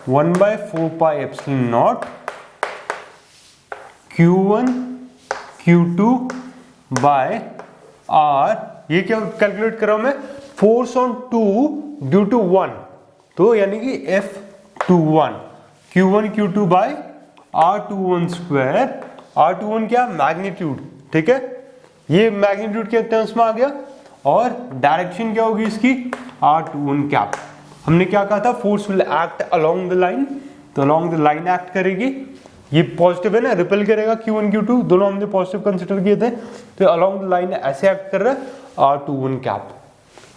1/4 pi epsilon naught Q1 Q2 by R। ये क्या कैलकुलेट कर रहा हूं मैं, फोर्स ऑन 2 ड्यू टू 1, तो यानी कि F21 Q1 Q2 bye R21 square. R21 क्या, मैग्नीट्यूड, ठीक है, ये मैग्नीट्यूड के टर्म्स में आ गया, और डायरेक्शन क्या होगी इसकी, R21 कैप। हमने क्या कहा था, force will act along the line, तो अलोंग द लाइन एक्ट करेगी, ये पॉजिटिव है ना, रिपेल करेगा Q1 Q2, दोनों हमने पॉजिटिव कंसीडर किए थे, तो अलोंग द लाइन ऐसे एक्ट कर रहा है R21 कैप,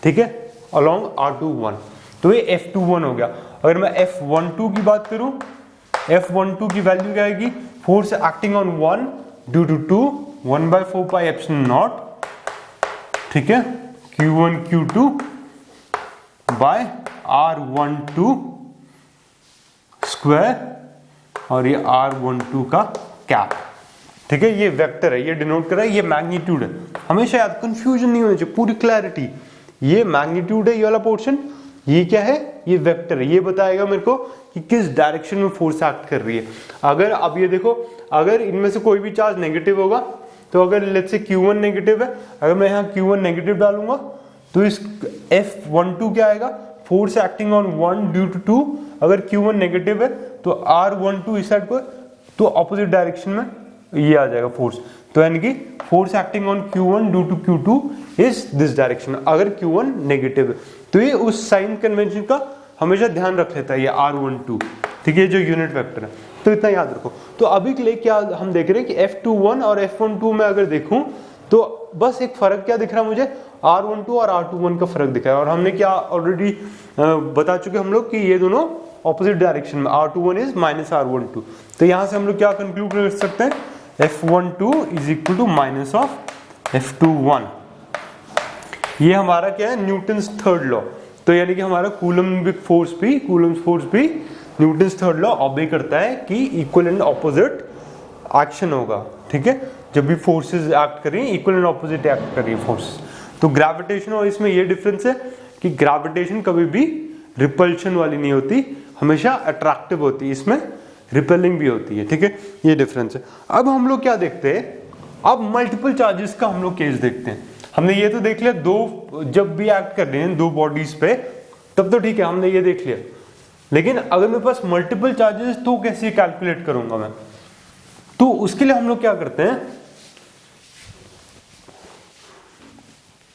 ठीक है, अलोंग R21। तो ये F21 हो गया। अगर मैं F12 की बात करूं, F12 की वैल्यू क्या आएगी, force acting on 1 due to 2 1/4 pi epsilon naught, ठीक है, Q1 Q2 bye R12 square, और ये R12 का कैप, ठीक है। ये वेक्टर है, ये डिनोट कर रहा है, ये मैग्नीट्यूड है। हमेशा याद, कंफ्यूजन नहीं होना चाहिए, पूरी क्लैरिटी। ये मैग्नीट्यूड है, ये वाला पोर्शन, ये क्या है, ये वेक्टर है, ये बताएगा मेरे को कि किस डायरेक्शन में फोर्स एक्ट कर रही है। अगर अब ये देखो, अगर इनमें से कोई भी चार्ज नेगेटिव होगा, तो अगर लेट्स से Q1 नेगेटिव है, अगर मैं यहाँ Q1 नेगेटिव डालूंगा तो इस F12 क्या आएगा, force acting on 1 due to 2। अगर Q1 नेगेटिव है तो R12 इस साइड पर, तो ऑपोजिट डायरेक्शन में ये आ जाएगा फोर्स। तो यानी कि force acting on Q1 due to Q2 is this direction. अगर Q1 नेगेटिव है तो ये उस साइन कन्वेंशन का हमेशा ध्यान रख लेता है ये R12, ठीक है, जो यूनिट वेक्टर है। तो इतना याद रखो। तो अभी के लिए क्या हम देख रहे हैं कि F21 और F12 में अगर देखूं तो बस एक फर्क क्या दिख रहा है मुझे, R12 और R21 का फर्क दिखा है। और हमने क्या ऑलरेडी बता चुके हम लोग कि ये दोनों ऑपोजिट डायरेक्शन में, R21 इज माइनस R12। तो यहां से हम लोग क्या कंक्लूड कर सकते हैं, F12 is equal to minus of F21। ये हमारा क्या है, न्यूटन्स थर्ड लॉ। तो यानी कि हमारा कूलम्बिक फोर्स भी न्यूटन्स थर्ड लॉ ऑबे करता है कि इक्वल एंड ऑपोजिट एक्शन होगा। ठीक है, जब भी फोर्सेस एक्ट कर रही हैं इक्वल एंड ऑपोजिट एक्ट कर रही है फोर्सेस। तो ग्रेविटेशन और इसमें ये डिफरेंस है कि ग्रेविटेशन कभी भी रिपल्शन वाली नहीं होती, हमेशा अट्रैक्टिव होती है, इसमें रिपेलिंग भी होती है। ठीक है, ये डिफरेंस है। अब हम लोग क्या देखते हैं, अब मल्टीपल चार्जेस का हम लोग केस देखते हैं। हमने ये तो देख लिया, दो जब भी एक्ट कर रहे हैं दो बॉडीज पे तब तो ठीक है, हमने ये देख लिया। लेकिन अगर मेरे पास मल्टीपल चार्जेस तो कैसे कैलकुलेट करूंगा मैं, तो उसके लिए हम लोग क्या करते हैं,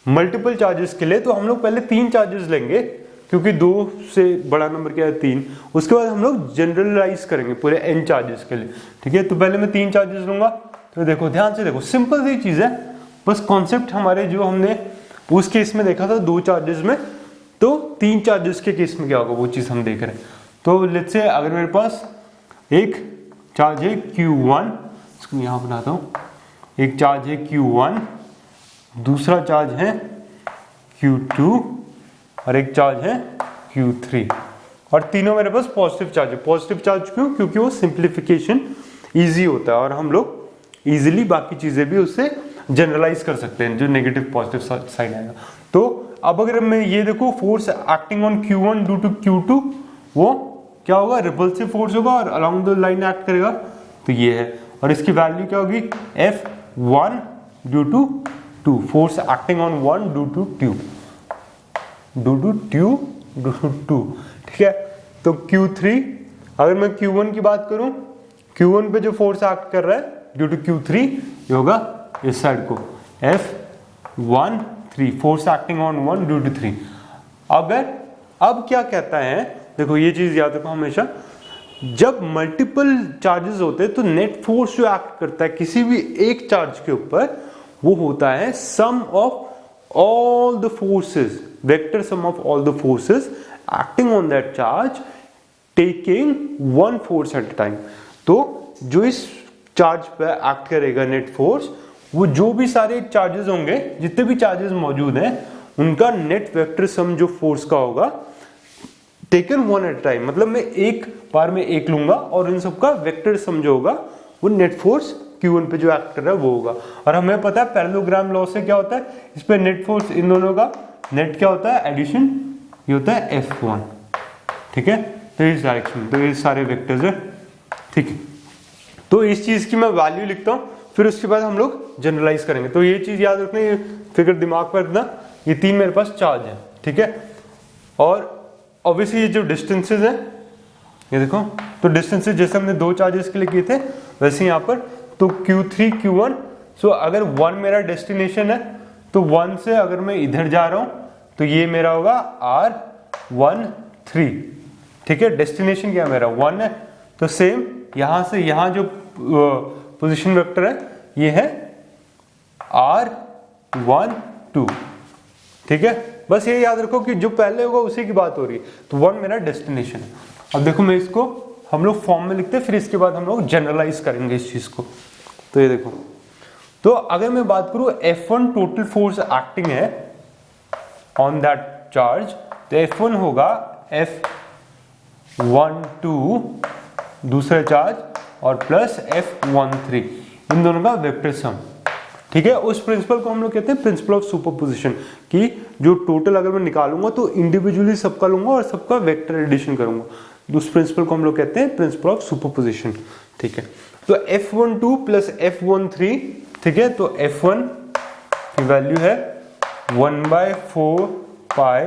मल्टीपल चार्जेस के लिए तो हम लोग पहले 3 चार्जेस लेंगे, क्योंकि 2 से बड़ा नंबर क्या है 3। उसके बाद हम लोग जनरलाइज करेंगे पूरे n चार्जेस के लिए। ठीक है, तो पहले मैं 3 चार्जेस लूंगा। तो देखो ध्यान से देखो, सिंपल सी चीज है, बस कॉन्सेप्ट हमारे जो हमने उस केस में देखा था 2 चार्जेस में, तो 3 चार्जेस के केस में क्या होगा वो चीज हम देख रहे हैं। तो लेट्स से अगर मेरे पास एक चार्ज है Q1, इसको यहां बनाता हूं, एक चार्ज है Q1, दूसरा चार्ज है Q2 और एक चार्ज है Q3, और तीनों मेरे पास पॉजिटिव चार्ज है। पॉजिटिव चार्ज क्यों, क्योंकि वो सिंप्लीफिकेशन इजी होता है और हम लोग इजीली बाकी चीजें भी उससे जनरलाइज कर सकते हैं, जो नेगेटिव पॉजिटिव साइड आएगा। तो अब अगर मैं ये देखो, force acting on Q1 due to Q2, वो क्या होगा, रिपल्सिव फोर्स होगा और अलोंग द लाइन एक्ट करेगा, तो ये है। और इसकी वैल्यू क्या होगी, F1 due to 2, force acting on 1 due to 2, due to 2। ठीक है, तो Q3, अगर मैं Q1 की बात करूं, Q1 पे जो फोर्स एक्ट कर रहा है ड्यू टू Q3, ये होगा इस साइड को F13, force acting on 1 due to 3। अब क्या कहता है, देखो ये चीज याद रखो हमेशा, जब मल्टीपल चार्जेस होते हैं तो नेट फोर्स जो एक्ट करता है किसी भी एक चार्ज के ऊपर, वो होता है sum of all the forces, vector sum of all the forces acting on that charge taking one force at a time. तो जो इस चार्ज पे एक्ट करेगा नेट फोर्स, वो जो भी सारे चार्जेस होंगे, जितने भी चार्जेस मौजूद हैं, उनका नेट वेक्टर सम जो फोर्स का होगा टेकन वन एट टाइम, मतलब मैं एक बार में एक लूंगा और इन सबका वेक्टर सम जो होगा वो नेट फोर्स Q1 पे जो एक्ट कर रहा है वो होगा। और हमें पता है पैरेललोग्राम लॉ से क्या होता है, इस पे नेट फोर्स इन दोनों का नेट क्या होता है, एडिशन, ये होता है F1। ठीक है, तो इस डायरेक्शन, तो ये सारे वेक्टर्स है। ठीक है, तो इस चीज की मैं वैल्यू लिखता हूं, फिर उसके बाद हम लोग जनरलाइज करेंगे। तो ये चीज याद रखना, ये फिगर दिमाग पर रखना, ये 3 मेरे पास चार्ज है। ठीक है, और ऑब्वियसली ये जो डिस्टेंसेस है, ये देखो, तो डिस्टेंसेस जैसे हमने 2 चार्जेस के लिए किए थे वैसे यहाँ पर, तो Q3 Q1, सो अगर 1 मेरा डेस्टिनेशन है तो 1 से अगर मैं इधर जा रहा हूं तो ये मेरा होगा R13। ठीक है, डेस्टिनेशन क्या मेरा 1 है, तो सेम यहां से यहां जो पोजीशन वेक्टर है ये है R12। ठीक है, बस ये याद रखो कि जो पहले होगा उसी की बात हो रही है। तो 1 मेरा डेस्टिनेशन है। अब देखो मैं इसको हम लोग फॉर्म में लिखते हैं, फिर इसके बाद हम लोग जनरलाइज करेंगे इस चीज को। तो ये देखो, तो अगर मैं बात करूं F1 टोटल फोर्स एक्टिंग है ऑन दैट चार्ज, तो F1 होगा F12 दूसरा चार्ज और प्लस F13, इन दोनों का वेक्टर सम। ठीक है, उस प्रिंसिपल को हम लोग कहते हैं प्रिंसिपल ऑफ सुपरपोजिशन, कि जो टोटल अगर मैं निकालूंगा तो इंडिविजुअली सबका लूंगा और सबका वेक्टर एडिशन करूंगा। उस प्रिंसिपल को हम लोग कहते हैं प्रिंसिपल ऑफ सुपरपोजिशन। ठीक है, तो F12 प्लस F13, ठीक है, तो F1 की वैल्यू है 1/4 पाई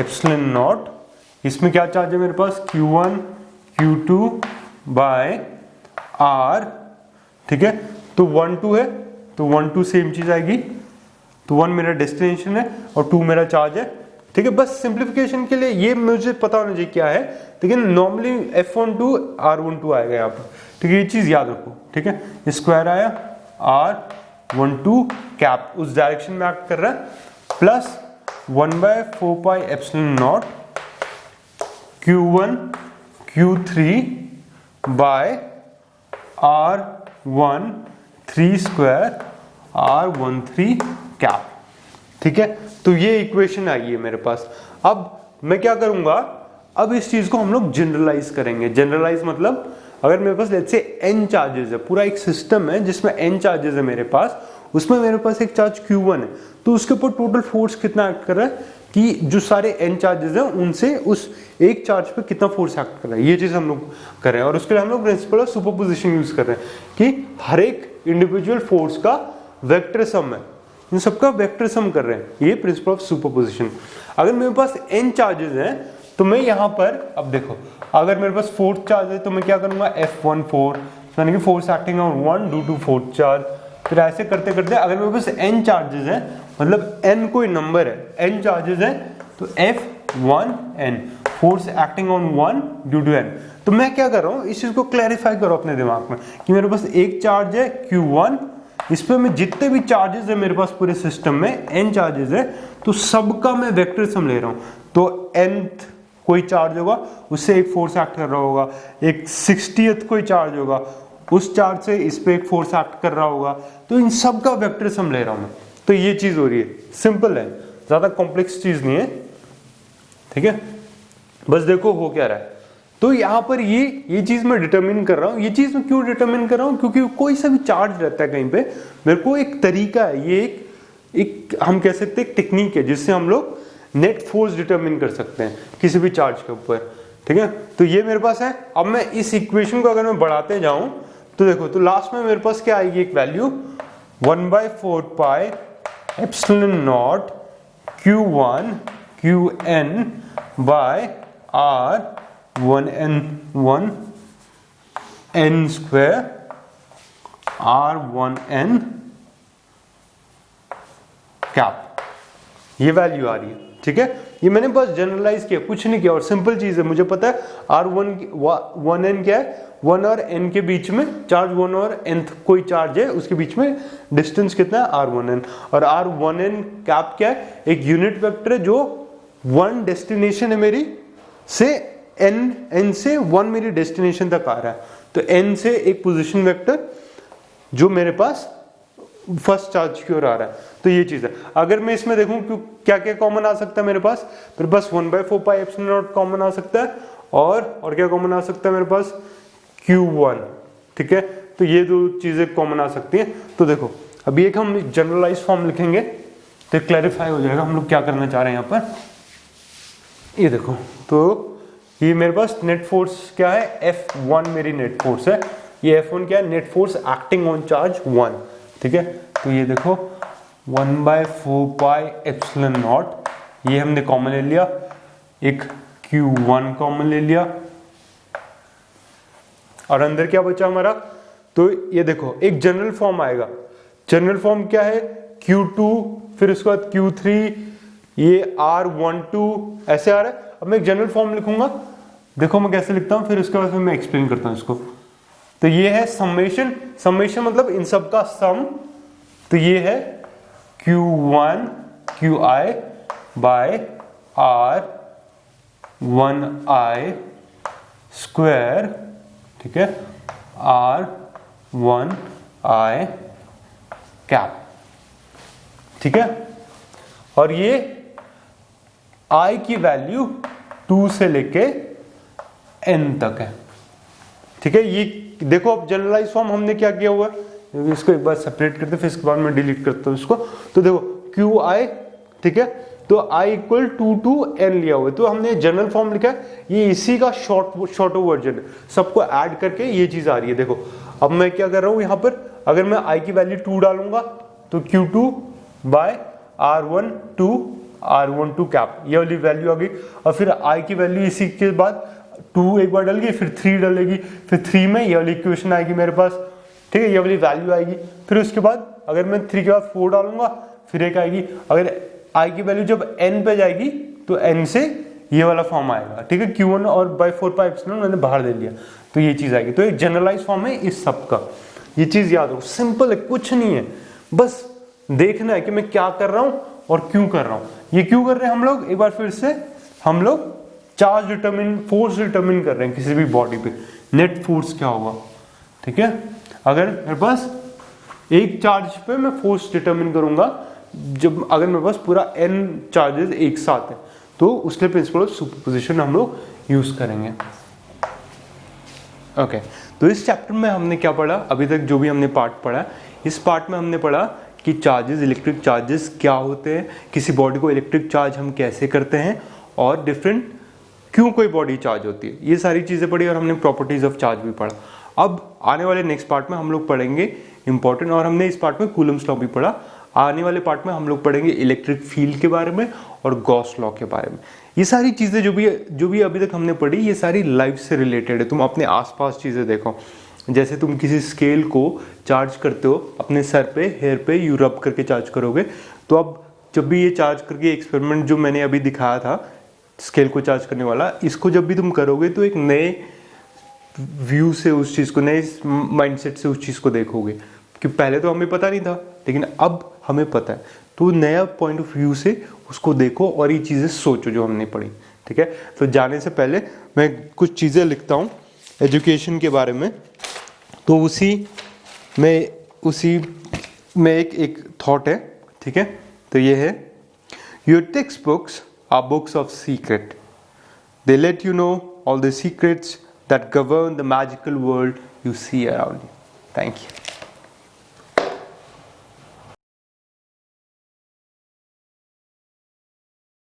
एप्सिलॉन नॉट, इसमें क्या चार्ज है मेरे पास, Q1 Q2 बाय R। ठीक है, तो 1 2 है, तो 1 2 सेम चीज आएगी, तो 1 मेरा डेस्टिनेशन है और 2 मेरा चार्ज है, ठीक है, बस सिंप्लीफिकेशन के लिए ये मुझे पता होना चाहिए क्या है, लेकिन नॉर्मली F12 R12 आएगा यहाँ पर, ठीक है, ये चीज याद रखो, ठीक है, ये स्क्वायर आया R12 कैप उस डायरेक्शन में एक्ट कर रहा है, plus 1/4 pi epsilon naught Q1 Q3 by R13 square R13 cap, ठीक है। तो ये इक्वेशन आई है मेरे पास। अब मैं क्या करूंगा, अब इस चीज को हम लोग जनरलाइज करेंगे। जनरलाइज मतलब अगर मेरे पास लेट्स से n चार्जेस है, पूरा एक सिस्टम है जिसमें n चार्जेस है मेरे पास, उसमें मेरे पास एक चार्ज Q1 है, तो उसके ऊपर टोटल फोर्स कितना एक्ट कर रहा है कि जो सारे n चार्जेस हैं उनसे उस एक चार्ज पे कितना फोर्स एक्ट कर रहा है, ये चीज हम लोग कर रहे हैं। और उसके लिए हम लोग प्रिंसिपल ऑफ सुपरपोजिशन यूज कर रहे हैं कि हर एक इंडिविजुअल फोर्स का वेक्टर सम है, इन सबका वेक्टर सम कर रहे हैं, ये प्रिंसिपल ऑफ सुपरपोजिशन। अगर मेरे पास n चार्जेस हैं तो मैं यहाँ पर, अब देखो अगर मेरे पास फोर्थ चार्ज है तो मैं क्या करूंगा F14 यानी कि force acting on 1 due to fourth charge, फिर ऐसे करते करते अगर मेरे पास n चार्जेस हैं, मतलब n कोई नंबर है, n चार्जेस है तो F1n force acting on 1 due to n। तो मैं क्या कर रहा हूँ, इस चीज को क्लैरिफाई करो अपने दिमाग में कि मेरे पास एक चार्ज है Q1, इस पे मैं जितने भी चार्जेस है मेरे पास पूरे सिस्टम में n चार्जेस है, तो सबका मैं वेक्टर सम ले रहा हूँ। तो nth कोई चार्ज होगा उससे एक फोर्स एक्ट कर रहा होगा, एक 60th कोई चार्ज होगा उस चार्ज से इस पे एक फोर्स एक्ट कर रहा होगा, तो इन सब का वेक्टर सम ले रहा हूं मैं। तो ये चीज हो रही है, सिंपल है, ज्यादा कॉम्प्लेक्स चीज नहीं है, ठीक है। बस देखो हो क्या रहा है। तो यहाँ पर ये चीज मैं डिटरमिन कर रहा हूँ। ये चीज मैं क्यों डिटरमिन कर रहा हूँ, क्योंकि कोई सा भी चार्ज रहता है कहीं पे, मेरे को एक तरीका है, ये एक हम कह सकते हैं एक टेक्निक है जिससे हम लोग नेट फोर्स डिटरमिन कर सकते हैं किसी भी चार्ज के ऊपर, ठीक है। तो ये मेरे पास है। अब मैं इस इक्वेशन को अगर मैं बढ़ाते जाऊं तो देखो, तो लास्ट में मेरे पास क्या आएगी, एक value 1/4 pi epsilon naught Q1 Qn by R1n n square R1n cap, ये वैल्यू आ रही है, ठीक है। ये मैंने बस जनरलाइज किया, कुछ नहीं किया, और सिंपल चीज है, मुझे पता है R1n क्या है, 1 और n के बीच में चार्ज, 1 और nth कोई चार्ज है उसके बीच में डिस्टेंस कितना है R1n, और R1n कैप क्या है, एक यूनिट वेक्टर है जो 1 डेस्टिनेशन है मेरी से n से 1 मेरी डेस्टिनेशन तक आ रहा है, तो n से एक पोजीशन वेक्टर जो मेरे पास फर्स्ट चार्ज की ओर आ रहा है। तो ये चीज है। अगर मैं इसमें देखूं क्या क्या कॉमन आ सकता है मेरे पास, फिर बस 1/4 पाई एप्सिलॉन नॉट कॉमन आ सकता है, और क्या कॉमन आ सकता है मेरे पास, Q1, ठीक है। तो ये दो चीजें कॉमन आ सकती हैं। तो देखो अभी एक हम जनरलाइज फॉर्म लिखेंगे तो क्लैरिफाई हो जाएगा हम लोग क्या करना चाह रहे हैं यहाँ पर। ये देखो, तो ये मेरे पास नेट फोर्स क्या है, F1 मेरी नेट फोर्स है, ये F1 क्या है, net force acting on charge 1, ठीक है। तो ये देखो 1/4 पाई एप्सिलॉन नॉट, ये हमने कॉमन ले लिया, एक Q1 कॉमन ले लिया, और अंदर क्या बचा हमारा, तो ये देखो एक जनरल फॉर्म आएगा। जनरल फॉर्म क्या है, Q2, फिर उसके बाद Q3, ये R12 ऐसे आ रहा है। अब मैं एक जनरल फॉर्म लिखूंगा, देखो मैं कैसे लिखता हूं, फिर उसके बाद मैं एक्सप्लेन करता हूं इसको। तो ये है समेशन, समेशन मतलब इन सब का सम, तो ये है Q1 Qi bye R1i square, ठीक है, R1i कैप, ठीक है। और ये i की वैल्यू 2 से लेके n तक है, ठीक है। ये देखो अब जनरलाइज फॉर्म हमने क्या किया हुआ है, इसको एक बार सेपरेट करते फिर इसके बाद मैं डिलीट करता हूँ इसको। तो देखो Qi, ठीक है, तो i इक्वल 2 to n लिया हुआ है, तो हमने जनरल फॉर्म लिखा है, ये इसी का शॉर्ट वर्जन है, सबको ऐड करके ये चीज आ रही है। देखो अब मैं क्या कर रहा हूँ यहाँ पर, अगर मैं i की वैल्यू 2 डालूंगा तो Q2 बाय R12 कैप, ये वाली वैल्यू आ गई। और फिर i की वैल्यू इसी के बाद 2 एक बार डल गई, फिर 3 डलेगी, फिर 3 में ये वाली इक्वेशन आएगी मेरे पास, ठीक है, ये वाली वैल्यू आएगी। फिर उसके बाद अगर मैं 3 के बाद 4 डालूंगा फिर एक आएगी। अगर i की वैल्यू जब n पे जाएगी तो n से ये वाला फॉर्म आएगा, ठीक है। Q1 और बाय 4 पाई एप्सिलॉन मैंने बाहर दे लिया, तो ये चीज आएगी। तो एक जनरलाइज फॉर्म है इस सब का, ये चीज याद रखो, सिंपल है, कुछ नहीं है, बस देखना है कि मैं क्या कर रहा हूं और क्यों कर रहा हूं। ये क्यों कर रहे हैं हम लोग, एक बार फिर से हम लोग चार्ज डिटरमिन, फोर्स डिटरमिन कर रहे हैं किसी भी बॉडी पे, नेट फोर्स क्या होगा, ठीक है। अगर मेरे पास एक चार्ज पे मैं फोर्स डिटरमिन करूंगा, जब अगर मेरे पास पूरा n चार्जेस एक साथ है, तो उसके प्रिंसिपल ऑफ सुपरपोजिशन हम लोग यूज करेंगे। ओके, तो इस चैप्टर में हमने क्या पढ़ा, अभी तक जो भी हमने पार्ट पढ़ा, इस पार्ट में हमने पढ़ा कि चार्जेस, इलेक्ट्रिक चार्जेस क्या होते हैं, किसी बॉडी को इलेक्ट्रिक चार्ज हम कैसे करते हैं, और डिफरेंट क्यों कोई बॉडी चार्ज होती है, ये सारी चीज़ें पढ़ी, और हमने प्रॉपर्टीज ऑफ चार्ज भी पढ़ा। अब आने वाले नेक्स्ट पार्ट में हम लोग पढ़ेंगे इंपॉर्टेंट, और हमने इस पार्ट में कूलम्स लॉ भी पढ़ा, आने वाले पार्ट में हम लोग पढ़ेंगे इलेक्ट्रिक फील्ड के बारे में और गॉस लॉ के बारे में। ये सारी चीज़ें जो भी अभी तक हमने पढ़ी, ये सारी लाइफ से रिलेटेड है। तुम अपने आसपास चीज़ें देखो, जैसे तुम किसी स्केल को चार्ज करते हो अपने सर पे, हेयर पे यू रब करके चार्ज करोगे, तो अब जब भी ये चार्ज करके एक्सपेरिमेंट जो मैंने अभी दिखाया था स्केल को चार्ज करने वाला, इसको जब भी तुम करोगे तो एक नए व्यू से उस चीज़ को, नए माइंडसेट से उस चीज़ को देखोगे, कि पहले तो हमें पता नहीं था लेकिन अब हमें पता है, तो नया पॉइंट ऑफ व्यू से उसको देखो और ये चीज़ें सोचो जो हमने पढ़ी, ठीक है। तो जाने से पहले मैं कुछ चीज़ें लिखता हूँ एजुकेशन के बारे में, तो उसी में एक थॉट है, ठीक है। तो ये है, your text books are books of secret, they let you know all the secrets that govern the magical world you see around you. Thank you.